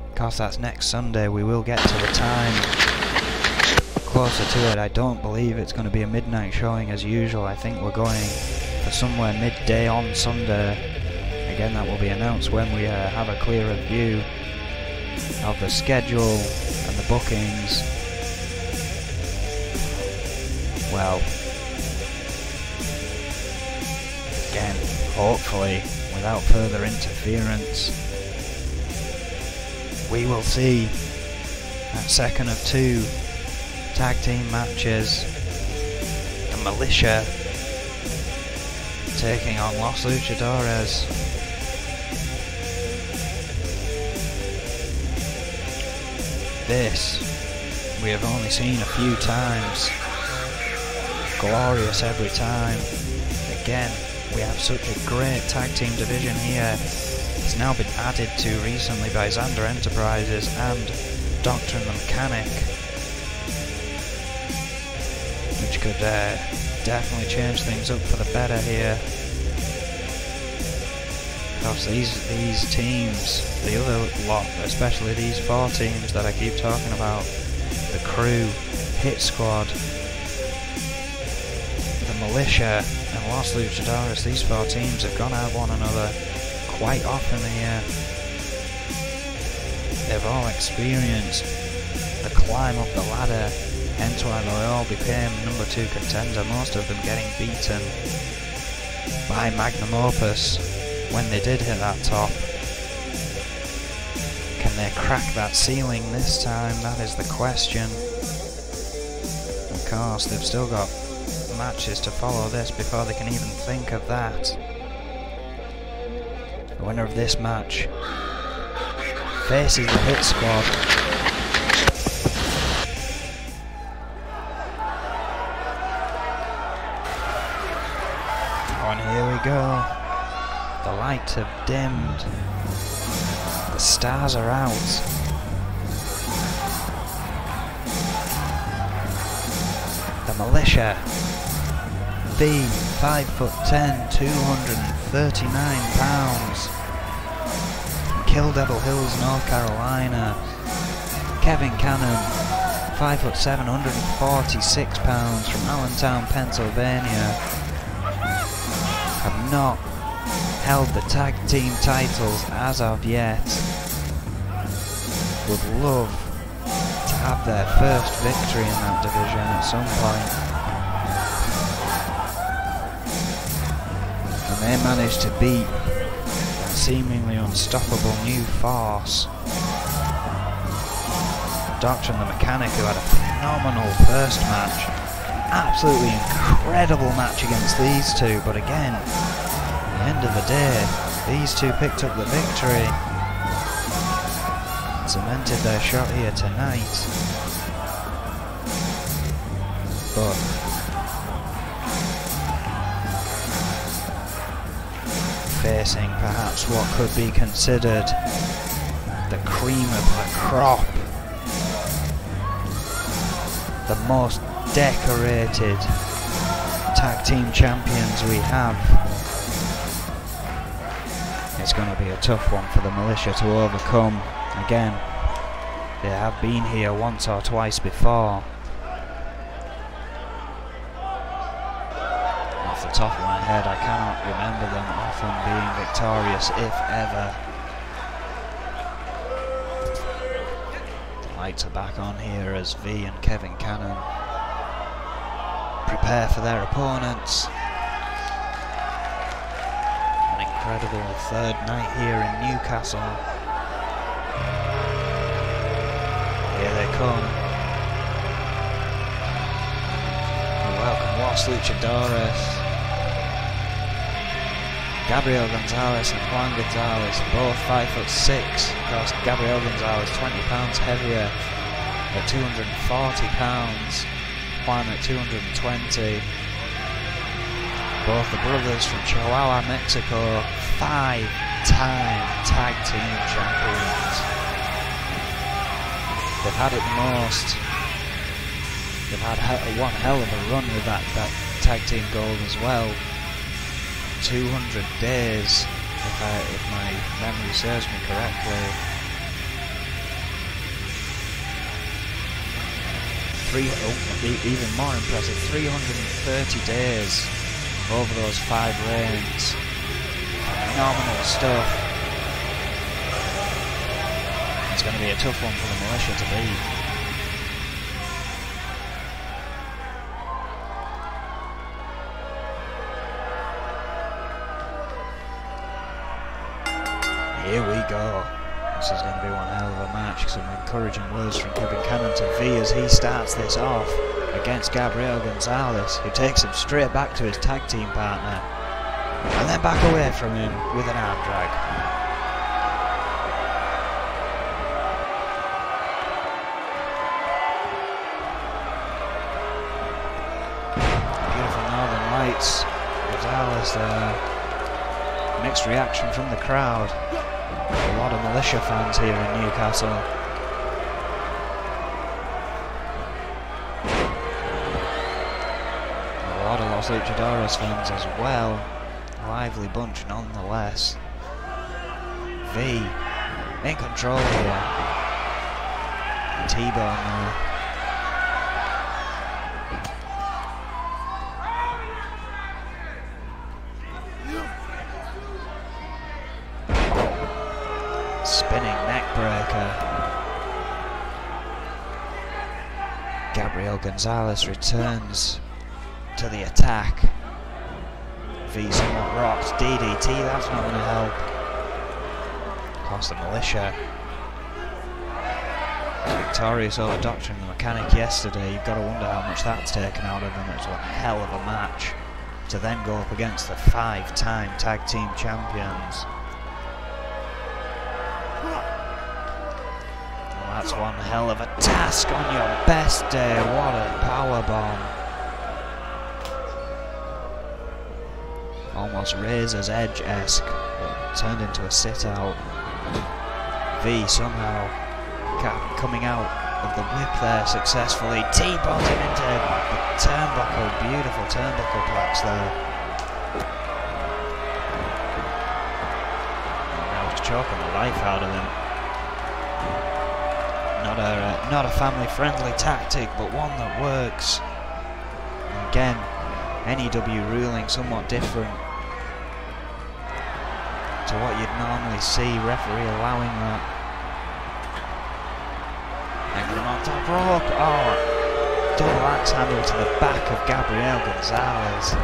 Speaker 1: Of course, that's next Sunday. We will get to the time closer to it. I don't believe it's going to be a midnight showing as usual. I think we're going for somewhere midday on Sunday. Again, that will be announced when we have a clearer view of the schedule and the bookings. Well, again, hopefully, without further interference, we will see that second of 2 tag team matches. The Militia taking on Los Luchadores. This we have only seen a few times. Glorious every time. Again, we have such a great tag team division here. It's now been added to recently by Xander Enterprises and Doctor and the Mechanic, which could definitely change things up for the better here. Because these teams, the other lot, especially these 4 teams that I keep talking about, the Crew, Hit Squad, the Militia and Los Luchadores, these 4 teams have gone at one another quite often here. They've all experienced the climb up the ladder. N.E.W. all became number 2 contender, most of them getting beaten by Magnum Opus when they did hit that top. Can they crack that ceiling this time? That is the question. Of course, they've still got matches to follow this before they can even think of that. The winner of this match faces the Hit Squad. Oh, and here we go. The lights have dimmed. The stars are out. The Militia. B, 5'10", 239 pounds. From Kill Devil Hills, North Carolina. Kevin Cannon, 5'7", 146 pounds, from Allentown, Pennsylvania. Have not held the tag team titles as of yet. Would love to have their first victory in that division at some point. And they managed to beat that seemingly unstoppable new force, Doctor and the Mechanic, who had a phenomenal first match. Absolutely incredible match against these two, but again, at the end of the day, these two picked up the victory and cemented their shot here tonight. But facing perhaps what could be considered the cream of the crop, the most decorated tag team champions we have. It's going to be a tough one for the Militia to overcome. Again, they have been here once or twice before. Off the top of my head, I cannot remember them often being victorious, if ever. The lights are back on here as V and Kevin Cannon prepare for their opponents. An incredible third night here in Newcastle. Here they come. We welcome Los Luchadores. Gabriel Gonzalez and Juan Gonzalez, both 5'6". Of course, Gabriel Gonzalez 20 pounds heavier at 240 pounds. Juan at 220. Both the brothers from Chihuahua, Mexico, 5-time tag team champions. They've had it the most. They've had one hell of a run with that tag team gold as well. 200 days, if my memory serves me correctly. Even more impressive, 330 days over those 5 reigns. Phenomenal stuff. It's going to be a tough one for the militia to beat. Here we go. This is going to be one hell of a match. Some encouraging words from Kevin Cannon to V as he starts this off against Gabriel Gonzalez, who takes him straight back to his tag team partner and then back away from him with an arm drag. Beautiful Northern Lights. Gonzalez there. Mixed reaction from the crowd. A lot of militia fans here in Newcastle. A lot of Los Luchadores fans as well. A lively bunch nonetheless. V in control here. T-bone there. Spinning neck breaker. Gabriel Gonzalez returns to the attack. V somewhat rocked. DDT, that's not going to help. Of course, the militia victorious over Doctrine the Mechanic yesterday. You've got to wonder how much that's taken out of them. It was one hell of a match to then go up against the 5-time tag team champions. That's one hell of a task on your best day. What a powerbomb. Almost Razor's Edge-esque. Turned into a sit-out. V somehow coming out of the whip there successfully. T-bones him into the turnbuckle. Beautiful turnbuckle blocks there. And now he's choking the life out of him. Not a family-friendly tactic, but one that works. And again, N.E.W. ruling somewhat different to what you'd normally see. Referee allowing that. Hanging him on top rope. Oh, double axe handle to the back of Gabriel Gonzalez.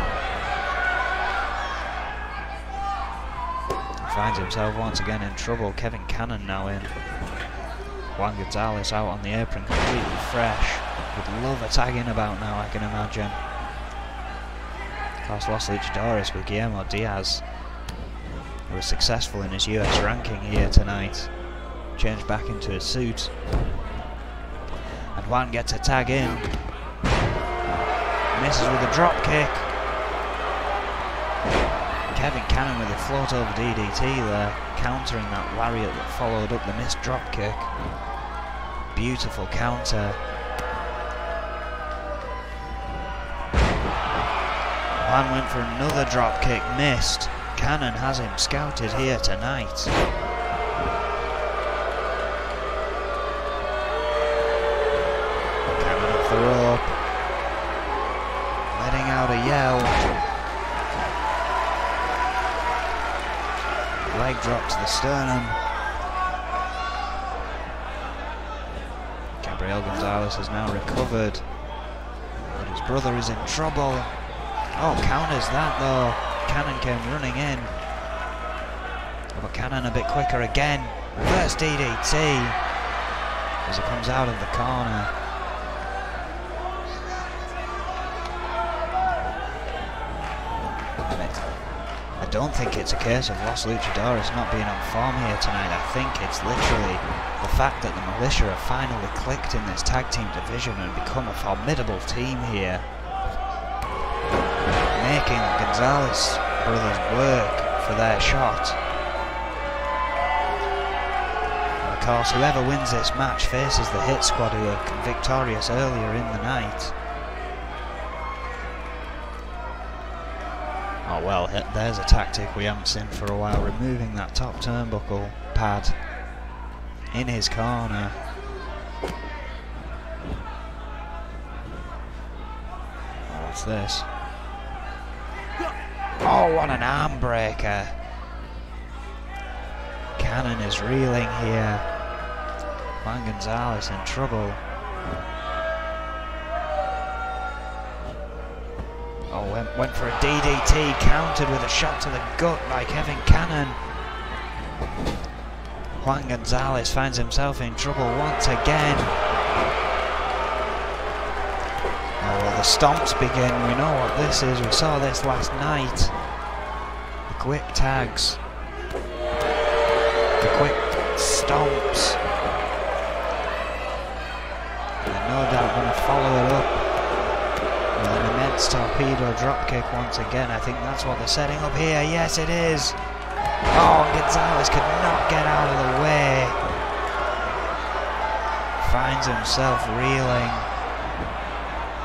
Speaker 1: He finds himself once again in trouble. Kevin Cannon now in. Juan Gonzalez out on the apron completely fresh. Would love a tagging about now, I can imagine. Of course, Los Luchadores with Guillermo Diaz, who was successful in his US ranking here tonight. Changed back into a suit. And Juan gets a tag in. Misses with a drop kick. Kevin Cannon with a float over DDT there, countering that lariat that followed up the missed drop kick. Beautiful counter. Juan went for another drop kick, missed. Cannon has him scouted here tonight. Cannon off the rope, letting out a yell. Leg drop to the sternum. Gabriel Gonzalez has now recovered, but his brother is in trouble. Oh, counters that though. Cannon came running in, but Cannon a bit quicker again. Reverse DDT as he comes out of the corner. I don't think it's a case of Los Luchadores not being on form here tonight. I think it's literally the fact that the Militia have finally clicked in this tag team division and become a formidable team here, making Gonzalez brothers work for their shot. And of course, whoever wins this match faces the Hit Squad, who were victorious earlier in the night. Oh well, there's a tactic we haven't seen for a while, removing that top turnbuckle pad in his corner. Oh, what's this? Oh, what an arm breaker. Cannon is reeling here. Juan Gonzalez in trouble. Oh, went for a DDT, countered with a shot to the gut by Kevin Cannon. Juan Gonzalez finds himself in trouble once again. Oh, well, the stomps begin. We know what this is. We saw this last night. The quick tags. The quick stomps. They're no doubt going to follow it up with an immense torpedo dropkick once again. I think that's what they're setting up here. Yes, it is. Oh, Gonzalez could not get out of the way. Finds himself reeling.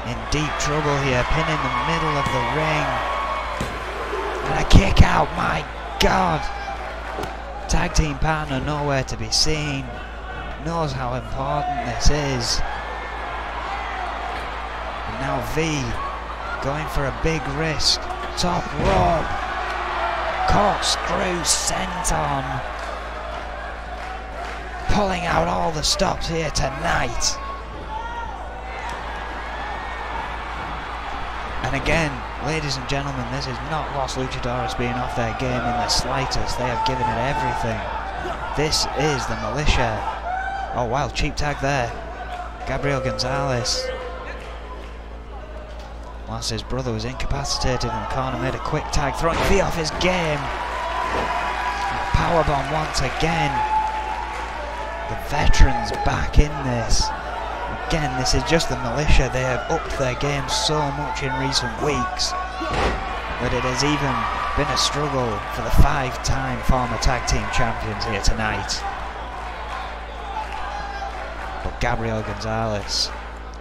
Speaker 1: In deep trouble here, pin in the middle of the ring. And a kick out, my God. Tag team partner nowhere to be seen. Knows how important this is. And now V going for a big risk. Top rope. Corkscrew senton. Pulling out all the stops here tonight. And again, ladies and gentlemen, this is not Los Luchadores being off their game in the slightest. They have given it everything. This is the Militia. Oh wow, cheap tag there. Gabriel Gonzalez, whilst his brother was incapacitated in the corner, made a quick tag, throwing V off his game. Powerbomb once again. The veterans back in this. Again, this is just the Militia. They have upped their game so much in recent weeks that it has even been a struggle for the 5-time former tag team champions here tonight. But Gabriel Gonzalez,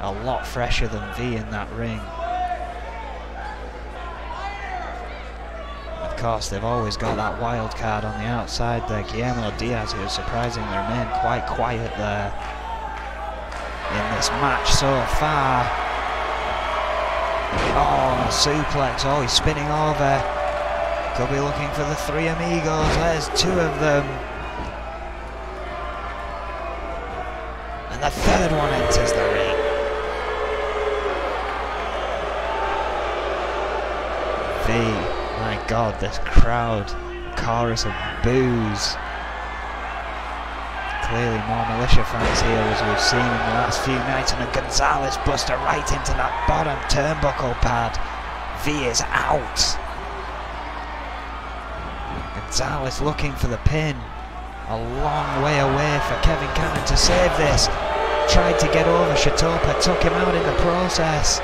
Speaker 1: a lot fresher than V in that ring. Of course, they've always got that wild card on the outside there, Guillermo Diaz, who has surprisingly remained quite quiet there in this match so far. Oh, a suplex. Oh, he's spinning over. Could be looking for the three amigos. There's two of them. And the third one enters the ring. V, my God, this crowd. Chorus of boos. Clearly more Militia fans here, as we've seen in the last few nights, and a Gonzalez buster right into that bottom turnbuckle pad. V is out. Gonzalez looking for the pin. A long way away for Kevin Cannon to save this. Tried to get over Shatopa, took him out in the process.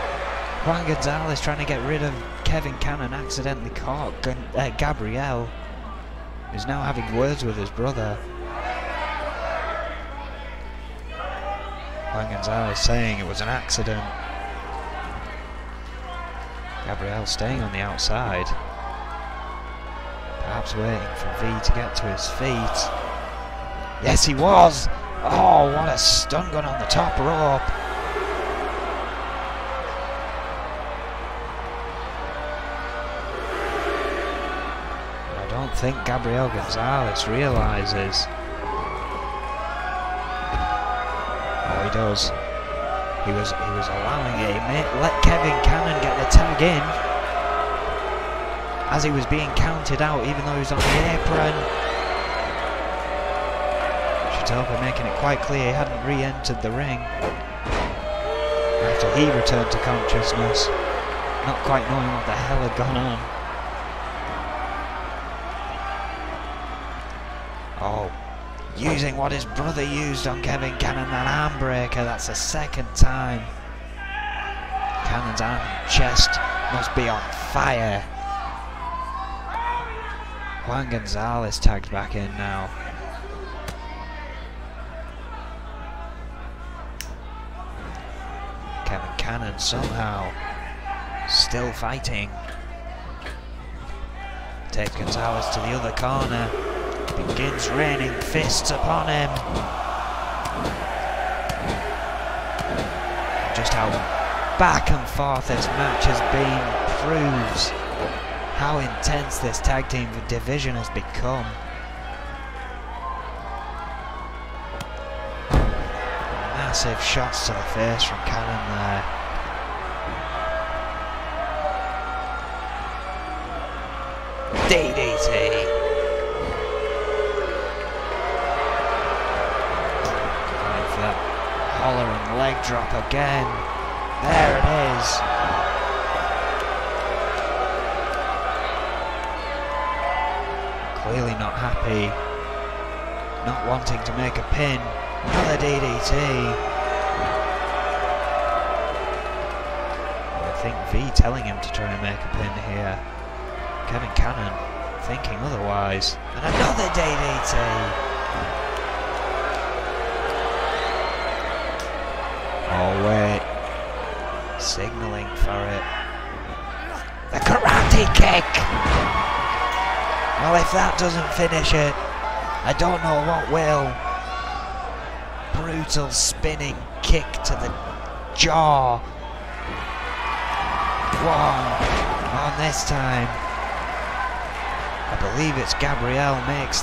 Speaker 1: Juan Gonzalez trying to get rid of Kevin Cannon, accidentally caught Gabriel, who's now having words with his brother. Juan Gonzalez saying it was an accident. Gabriel staying on the outside, perhaps waiting for V to get to his feet. Yes, he was! Oh, what a stun gun on the top rope. I don't think Gabriel Gonzalez realises. He does. He was allowing it. He let Kevin Cannon get the tag in as he was being counted out, even though he was on the apron. Shatopa making it quite clear he hadn't re-entered the ring after he returned to consciousness, not quite knowing what the hell had gone on. Oh, using what his brother used on Kevin Cannon, that arm breaker. That's the second time. Cannon's arm and chest must be on fire. Juan Gonzalez tagged back in now. Kevin Cannon somehow still fighting. Takes Gonzalez to the other corner. Begins raining fists upon him. Just how back and forth this match has been proves how intense this tag team division has become. Massive shots to the face from Cannon there. DDT. Going for that hollering leg drop again. There it is. Clearly not happy. Not wanting to make a pin. Another DDT. I think V telling him to try and make a pin here. Kevin Cannon thinking otherwise. And another DDT. Oh wait. Signalling for it. The karate kick! Well, if that doesn't finish it, I don't know what will. Brutal spinning kick to the jaw. One on this time. I believe it's Gabriel makes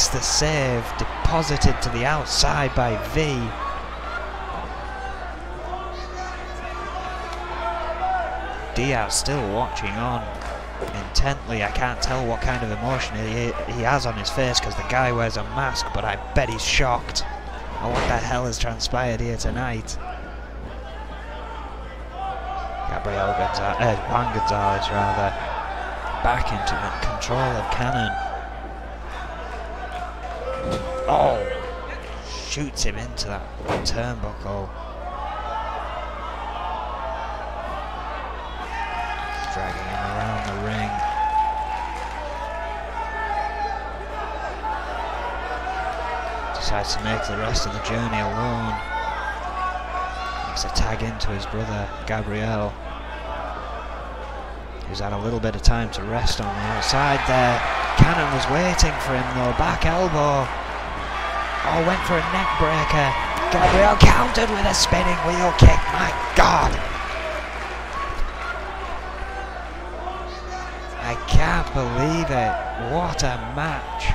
Speaker 1: the save, deposited to the outside by V. Diaz still watching on intently. I can't tell what kind of emotion he has on his face because the guy wears a mask, but I bet he's shocked at what the hell has transpired here tonight. Juan Gonzalez rather, back into control of Cannon. Oh, shoots him into that turnbuckle. Dragging him around the ring. Decides to make the rest of the journey alone. Makes a tag into his brother, Gabriel, who's had a little bit of time to rest on the outside there. Cannon was waiting for him though, back elbow. Oh, went for a neck breaker. Gabriel countered with a spinning wheel kick, my God! I can't believe it. What a match.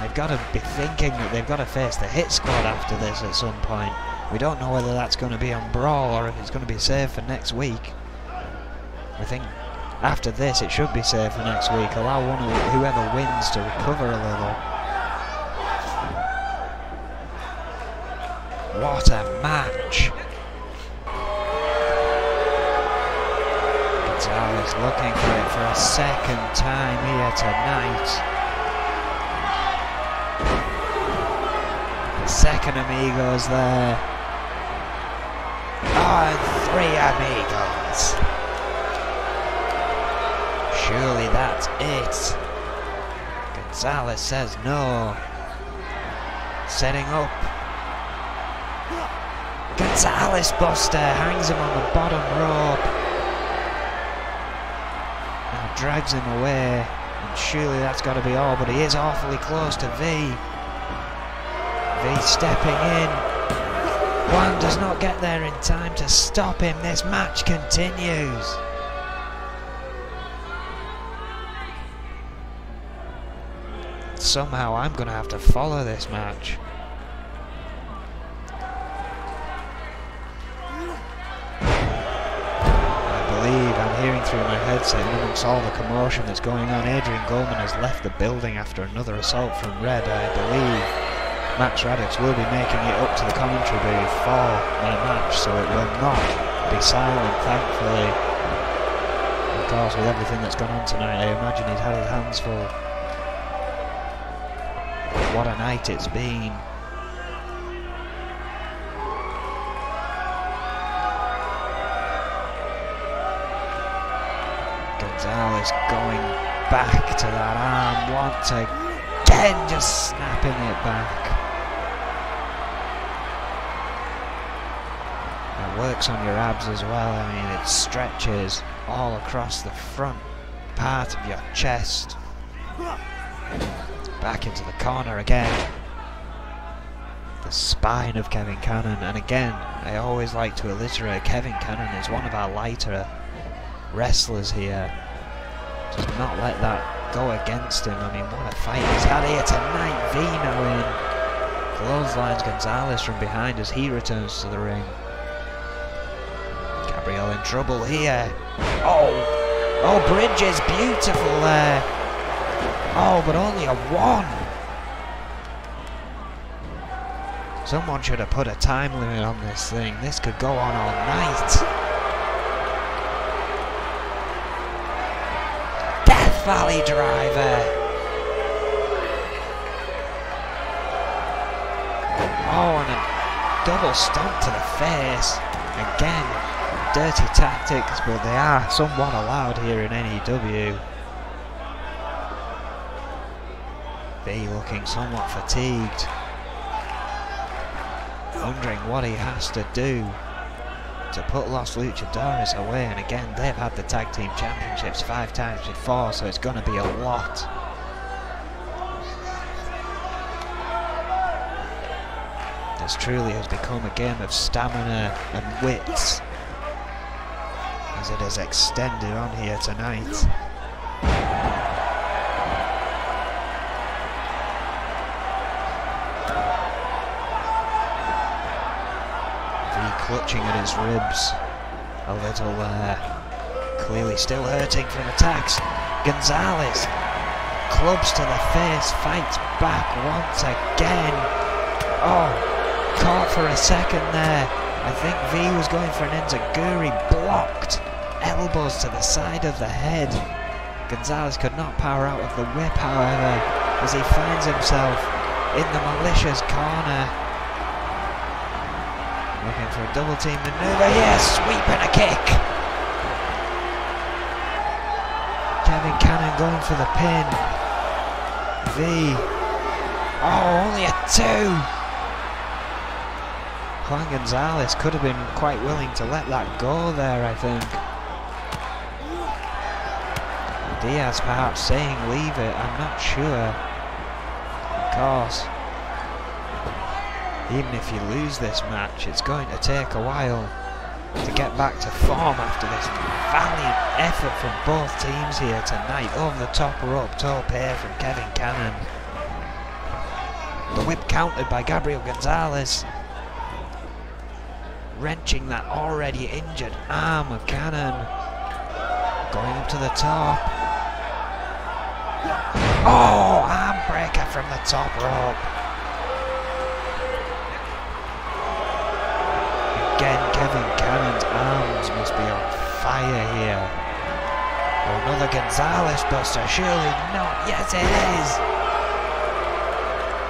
Speaker 1: They've got to be thinking that they've got to face the Hit Squad after this at some point. We don't know whether that's going to be on Brawl or if it's going to be saved for next week. I think after this it should be saved for next week. Allow whoever wins to recover a little. What a match. Gonzalez looking for it for a second time here tonight. The second Amigos there. Oh, and 3 Amigos. Surely that's it. Gonzalez says no. Setting up. Gonzalez Buster hangs him on the bottom rope. Now drags him away. And surely that's got to be all, but he is awfully close to V. V stepping in. Juan does not get there in time to stop him. This match continues. Somehow I'm going to have to follow this match. I'm hearing through my headset, and amongst all the commotion that's going on, Adrian Goldman has left the building after another assault from Red. I believe Max Radix will be making it up to the commentary booth for my match, so it will not be silent, thankfully. Of course, with everything that's gone on tonight, I imagine he's had his hands full. what a night it's been. Gonzalez going back to that arm once again, just snapping it back. It works on your abs as well. I mean, it stretches all across the front part of your chest. Back into the corner again. The spine of Kevin Cannon, and again, I always like to alliterate, Kevin Cannon is one of our lighter wrestlers here. Does not let that go against him. I mean, what a fight he's had here tonight. V now in. Clotheslines Gonzalez from behind as he returns to the ring. Gabriel in trouble here. Oh, Bridges, beautiful there. Oh, but only a 1. Someone should have put a time limit on this thing. This could go on all night. Death Valley driver. Oh, and a double stomp to the face. Again, dirty tactics, but they are somewhat allowed here in N.E.W. V looking somewhat fatigued, wondering what he has to do to put Los Luchadores away, and again they've had the tag team championships 5 times before, so it's going to be a lot. This truly has become a game of stamina and wits as it has extended on here tonight. Clutching at his ribs a little there. Clearly still hurting from attacks. Gonzalez clubs to the face, fights back once again. Oh, caught for a second there. I think V was going for an enziguri, blocked. Elbows to the side of the head. Gonzalez could not power out of the whip, however, as he finds himself in the malicious corner. Looking for a double team maneuver here, sweep and a kick. Kevin Cannon going for the pin. V. Oh, only a 2. Juan Gonzalez could have been quite willing to let that go there, I think. Diaz perhaps saying leave it, I'm not sure. Of course, even if you lose this match, it's going to take a while to get back to form after this valiant effort from both teams here tonight. Over the top rope tope here from Kevin Cannon. The whip countered by Gabriel Gonzalez, wrenching that already injured arm of Cannon. Going up to the top. Oh, arm breaker from the top rope. Again, Kevin Cannon's arms must be on fire here. Oh, another Gonzalez buster, surely not. Yes, it is.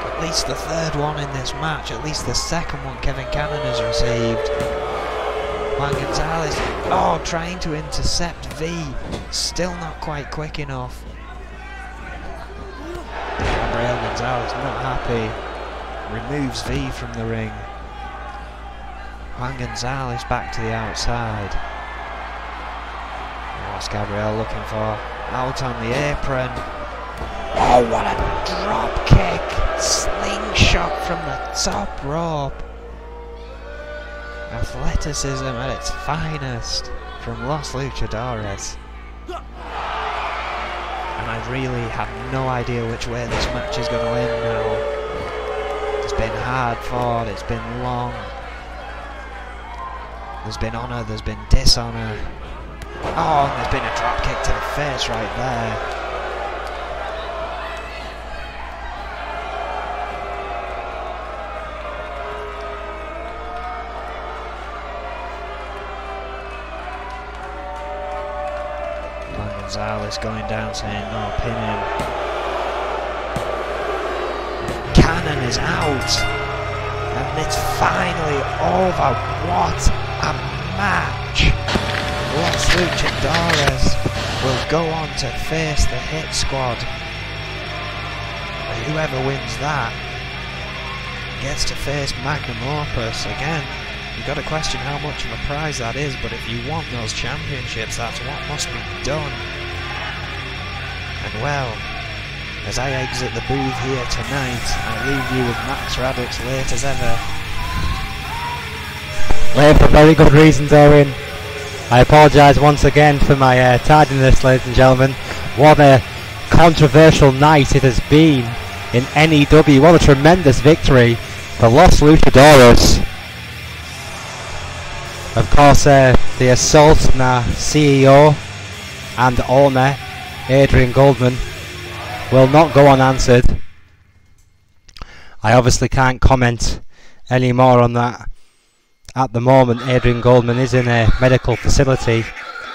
Speaker 1: At least the 3rd one in this match, at least the 2nd one Kevin Cannon has received. Juan Gonzalez, oh, trying to intercept V, still not quite quick enough. Gabriel Gonzalez not happy, removes V from the ring. Juan Gonzalez back to the outside. What's Gabriel looking for? Out on the apron. Oh, what a drop kick! Slingshot from the top rope. Athleticism at its finest from Los Luchadores. And I really have no idea which way this match is going to end now. It's been hard fought, it's been long. There's been honour, there's been dishonour. Oh, and there's been a drop kick to the face right there. Juan Gonzalez going down saying no, pin him. time is out. And it's finally over. What a match! Los Luchadores will go on to face the Hit Squad. And whoever wins that gets to face Magnum Opus again. You've got to question how much of a prize that is, but if you want those championships, that's what must be done. And well, as I exit the booth here tonight, I leave you with Max Raddock's late as ever.
Speaker 2: Late for very good reasons, Owen. I apologise once again for my tardiness, ladies and gentlemen. What a controversial night it has been in N.E.W. What a tremendous victory for Los Luchadores. Of course, the assault on our CEO and owner, Adrian Goldman, will not go unanswered. I obviously can't comment any more on that. At the moment, Adrian Goldman is in a medical facility.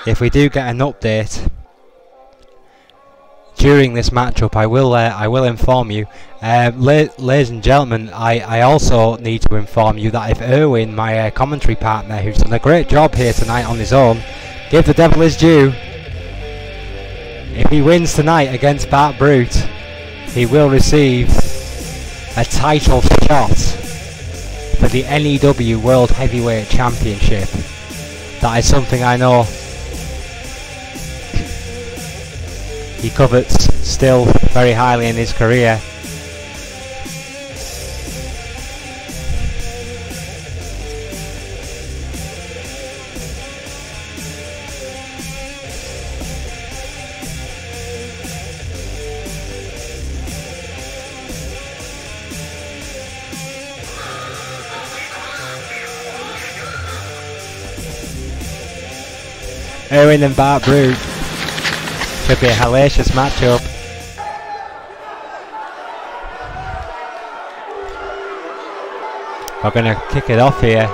Speaker 2: If we do get an update during this matchup, I will inform you. Ladies and gentlemen, I also need to inform you that if Erwin, my commentary partner, who's done a great job here tonight on his own, give the devil his due. If he wins tonight against Bart Brute, he will receive a title shot for the N.E.W. World Heavyweight Championship. That is something I know he covets still very highly in his career. Erwin and Bart Brute should be a hellacious matchup. We're going to kick it off here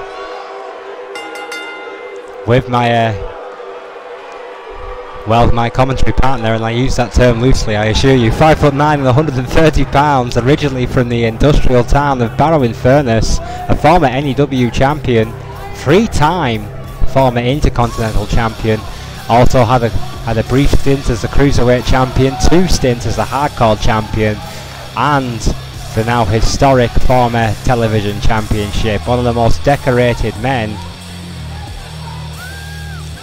Speaker 2: with my my commentary partner, and I use that term loosely, I assure you. 5'9" and 130 pounds, originally from the industrial town of Barrow-in-Furness, a former N.E.W. champion, 3-time former Intercontinental champion, also had a brief stint as the Cruiserweight champion, 2 stints as the Hardcore champion, and the now historic former Television championship. One of the most decorated men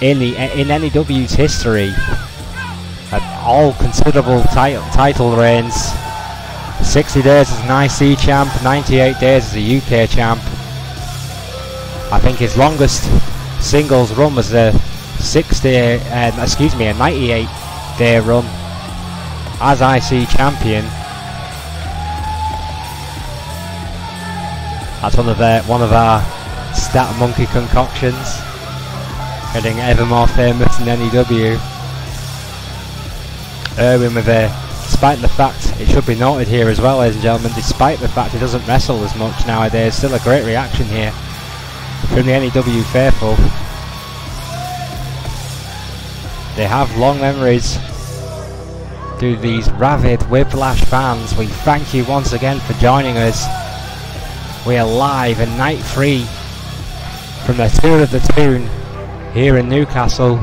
Speaker 2: in N.E.W's history. All considerable title reigns. 60 days as an IC champ, 98 days as a UK champ. I think his longest singles run was a 98 day run as IC champion. That's one of our Stat Monkey concoctions, getting ever more famous in N.E.W. Erwin with despite the fact, it should be noted here as well, ladies and gentlemen, despite the fact he doesn't wrestle as much nowadays, still a great reaction here from the N.E.W. faithful. They have long memories to these ravid Whiplash fans. We thank you once again for joining us. We are live in night 3 from the Tour of the Toon here in Newcastle.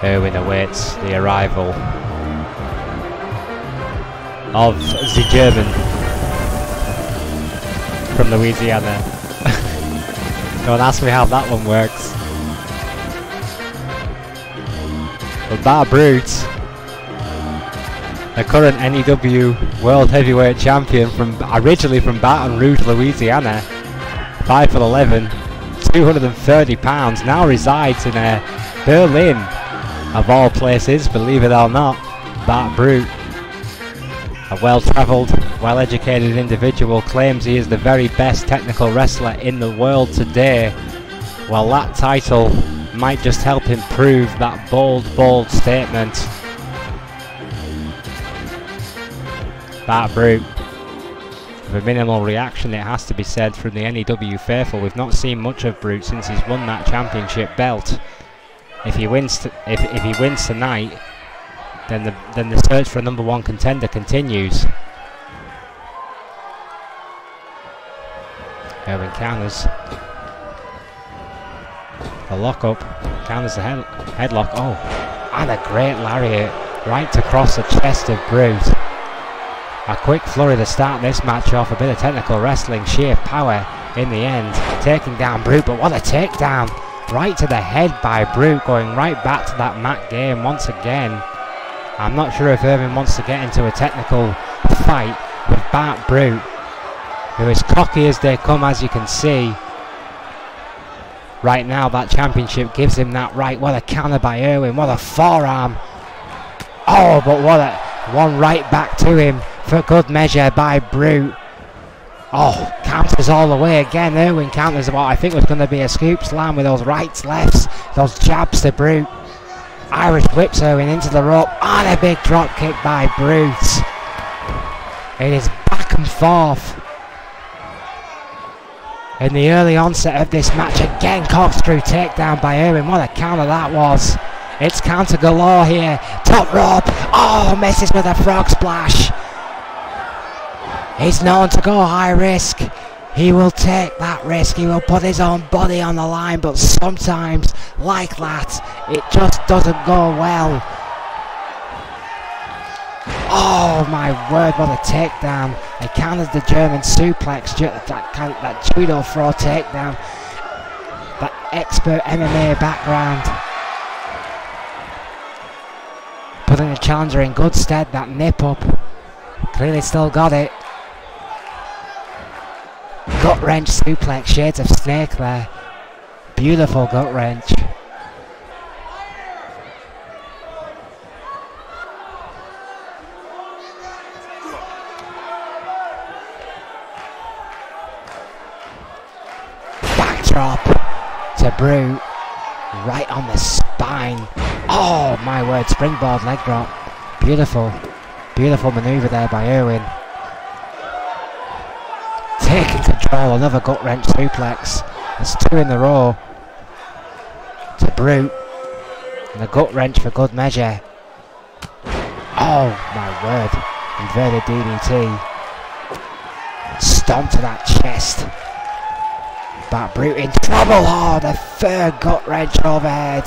Speaker 2: Erwin awaits the arrival of the German from Louisiana. Don't ask me how that one works. But Bart Brute, the current N.E.W. World Heavyweight Champion, originally from Baton Rouge, Louisiana, 5'11", 230 pounds, now resides in Berlin, of all places, believe it or not. Bart Brute, a well-travelled, well-educated individual, claims he is the very best technical wrestler in the world today. Well, that title might just help him prove that bold statement. Bart Brute, with a minimal reaction, it has to be said, from the N.E.W faithful. We've not seen much of Brute since he's won that championship belt. If he wins, if he wins tonight, then the search for a #1 contender continues. Erwin counters. The lock-up, counters the headlock. Oh, and a great lariat right across the chest of Brute. A quick flurry to start this match off. A bit of technical wrestling, sheer power in the end, taking down Brute. But what a takedown! Right to the head by Brute, going right back to that mat game once again. I'm not sure if Irvin wants to get into a technical fight with Bart Brute, who is cocky as they come, as you can see. Right now, that championship gives him that right. What a counter by Irwin, what a forearm. Oh, but what a one right back to him for good measure by Brute. Oh, counters all the way again. Irwin counters what I think was going to be a scoop slam with those rights, lefts, those jabs to Brute. Irish whips Irwin into the rope, and a big drop kick by Brute. It is back and forth. In the early onset of this match, again corkscrew takedown by Irwin. What a counter that was. It's counter galore here. Top rope. Oh, misses with a frog splash. He's known to go high risk. He will take that risk. He will put his own body on the line, but sometimes, like that, it just doesn't go well. Oh my word, what a takedown. He counters the German suplex, that judo throw takedown. That expert MMA background. Putting the challenger in good stead, that nip up. Clearly still got it. Gut wrench suplex, shades of snake there. Beautiful gut wrench. Backdrop to Brute, right on the spine. Oh my word, springboard leg drop. Beautiful, beautiful manoeuvre there by Irwin. Taking control, another gut wrench suplex. There's two in the row to Brute, and a gut wrench for good measure. Oh my word, inverted DDT. Stomp to that chest. But Brute in trouble. Oh, the third gut wrench overhead.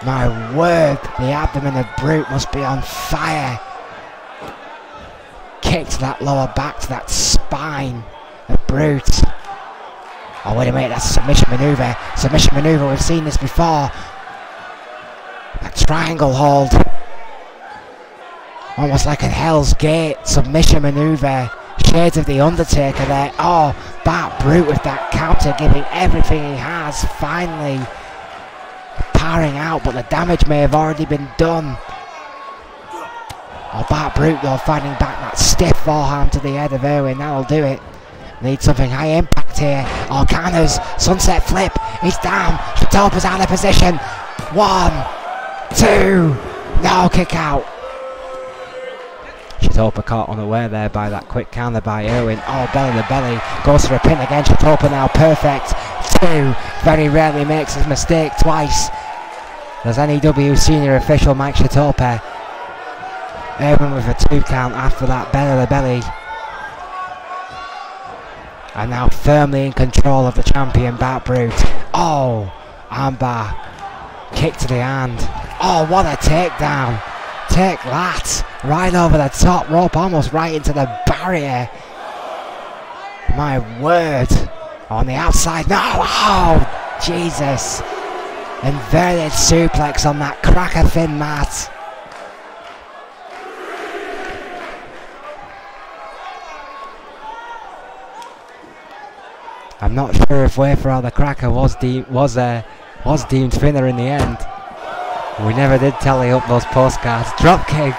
Speaker 2: My word, the abdomen of Brute must be on fire. Kick to that lower back, to that spine of Brute. Oh wait a minute, that's a submission manoeuvre. Submission manoeuvre, we've seen this before. A triangle hold. Almost like a Hell's Gate submission manoeuvre. Shades of the Undertaker there. Oh, Bart Brute with that counter, giving everything he has. Finally powering out, but the damage may have already been done. Oh, Bart Brute though, fighting back that stiff forearm to the head of Irwin. That'll do it. Need something high impact here. Oh, counters, sunset flip. He's down. Chitopa's out of position. 1, 2. No, kick out. Chitopa caught unaware there by that quick counter by Irwin. Oh, belly to belly. Goes for a pin again. Chitopa now perfect. 2. Very rarely makes his mistake twice. There's N.E.W senior official Mike Chitopa. Irwin with a 2 count after that belly to belly. And now firmly in control of the champion, Bart Brute. Oh, armbar. Kick to the hand. Oh, what a takedown. Take that. Right over the top rope, almost right into the barrier. My word. On the outside. No. Oh, Jesus. Inverted suplex on that cracker thin mat. I'm not sure if Wafer or the Cracker was deemed thinner in the end. We never did tally up those postcards. Dropkick.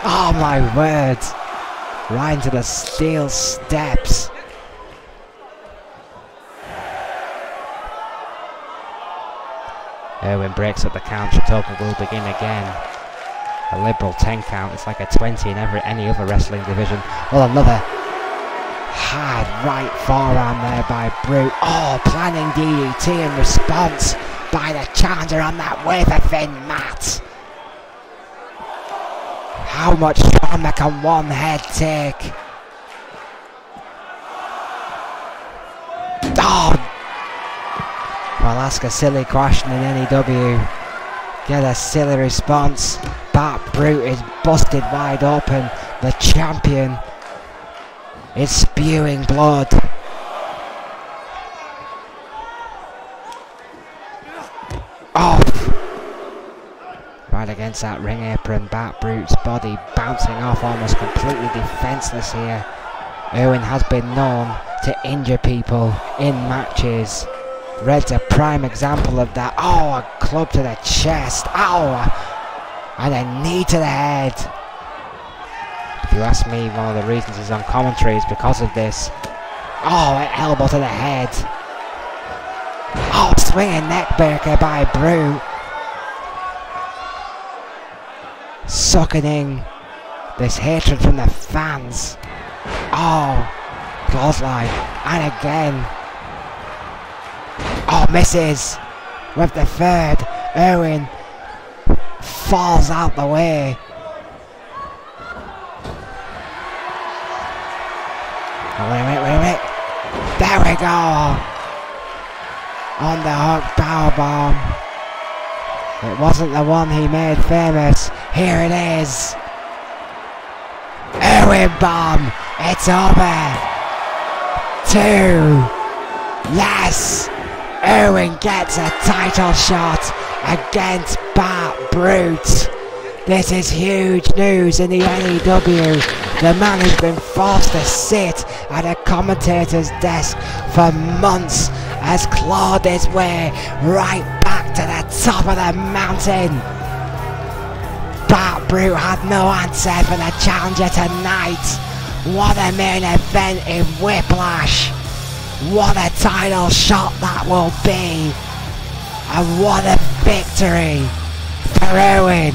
Speaker 2: Oh my word. Right into the steel steps. Irwin breaks up the count. Shitoka will begin again. A liberal 10 count. It's like a 20 in any other wrestling division. Well, another hard right forearm there by Brute. Oh, planning DDT in response by the challenger on that wafer-thin mat. How much trauma can one head take? Oh! Alaska silly question in N.E.W. Get a silly response. Bat Brute is busted wide open. The champion is spewing blood. Oh! Right against that ring apron. Bat Brute's body bouncing off, almost completely defenseless here. Irwin has been known to injure people in matches. Red's a prime example of that. Oh, a club to the chest. Ow! And a knee to the head. If you ask me, one of the reasons he's on commentary is because of this. Oh, an elbow to the head. Oh, swinging neckbreaker by Brute. Sucking in this hatred from the fans. Oh, clothesline. And again. Oh, misses with the third. Irwin falls out the way. Oh, wait a minute. There we go. On the hook powerbomb. It wasn't the one he made famous. Here it is. Irwin bomb. It's over. 2. Yes. Irwin gets a title shot against Bat Brute. This is huge news in the N.E.W. The man who's been forced to sit at a commentator's desk for months has clawed his way right back to the top of the mountain. Bat Brute had no answer for the challenger tonight. What a main event in Whiplash. What a title shot that will be. And what a victory for Irwin.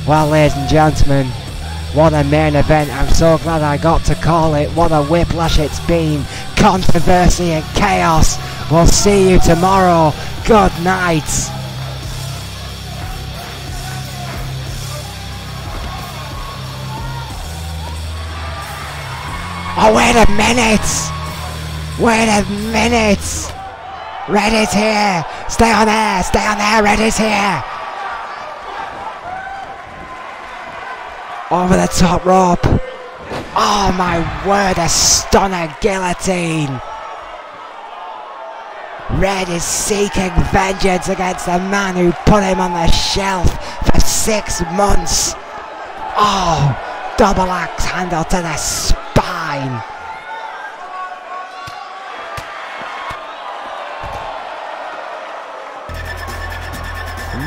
Speaker 2: Well, ladies and gentlemen, what a main event. I'm so glad I got to call it. What a whiplash it's been. Controversy and chaos. We'll see you tomorrow. Good night. Oh, wait a minute. Wait a minute! Red is here! Stay on there, Red is here! Over the top rope! Oh my word, a stunner guillotine! Red is seeking vengeance against the man who put him on the shelf for 6 months! Oh, double axe handle to the spine!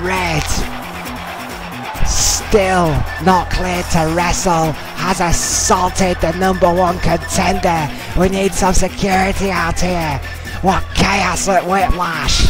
Speaker 2: Red, still not cleared to wrestle, has assaulted the #1 contender. We need some security out here. What chaos at Whiplash.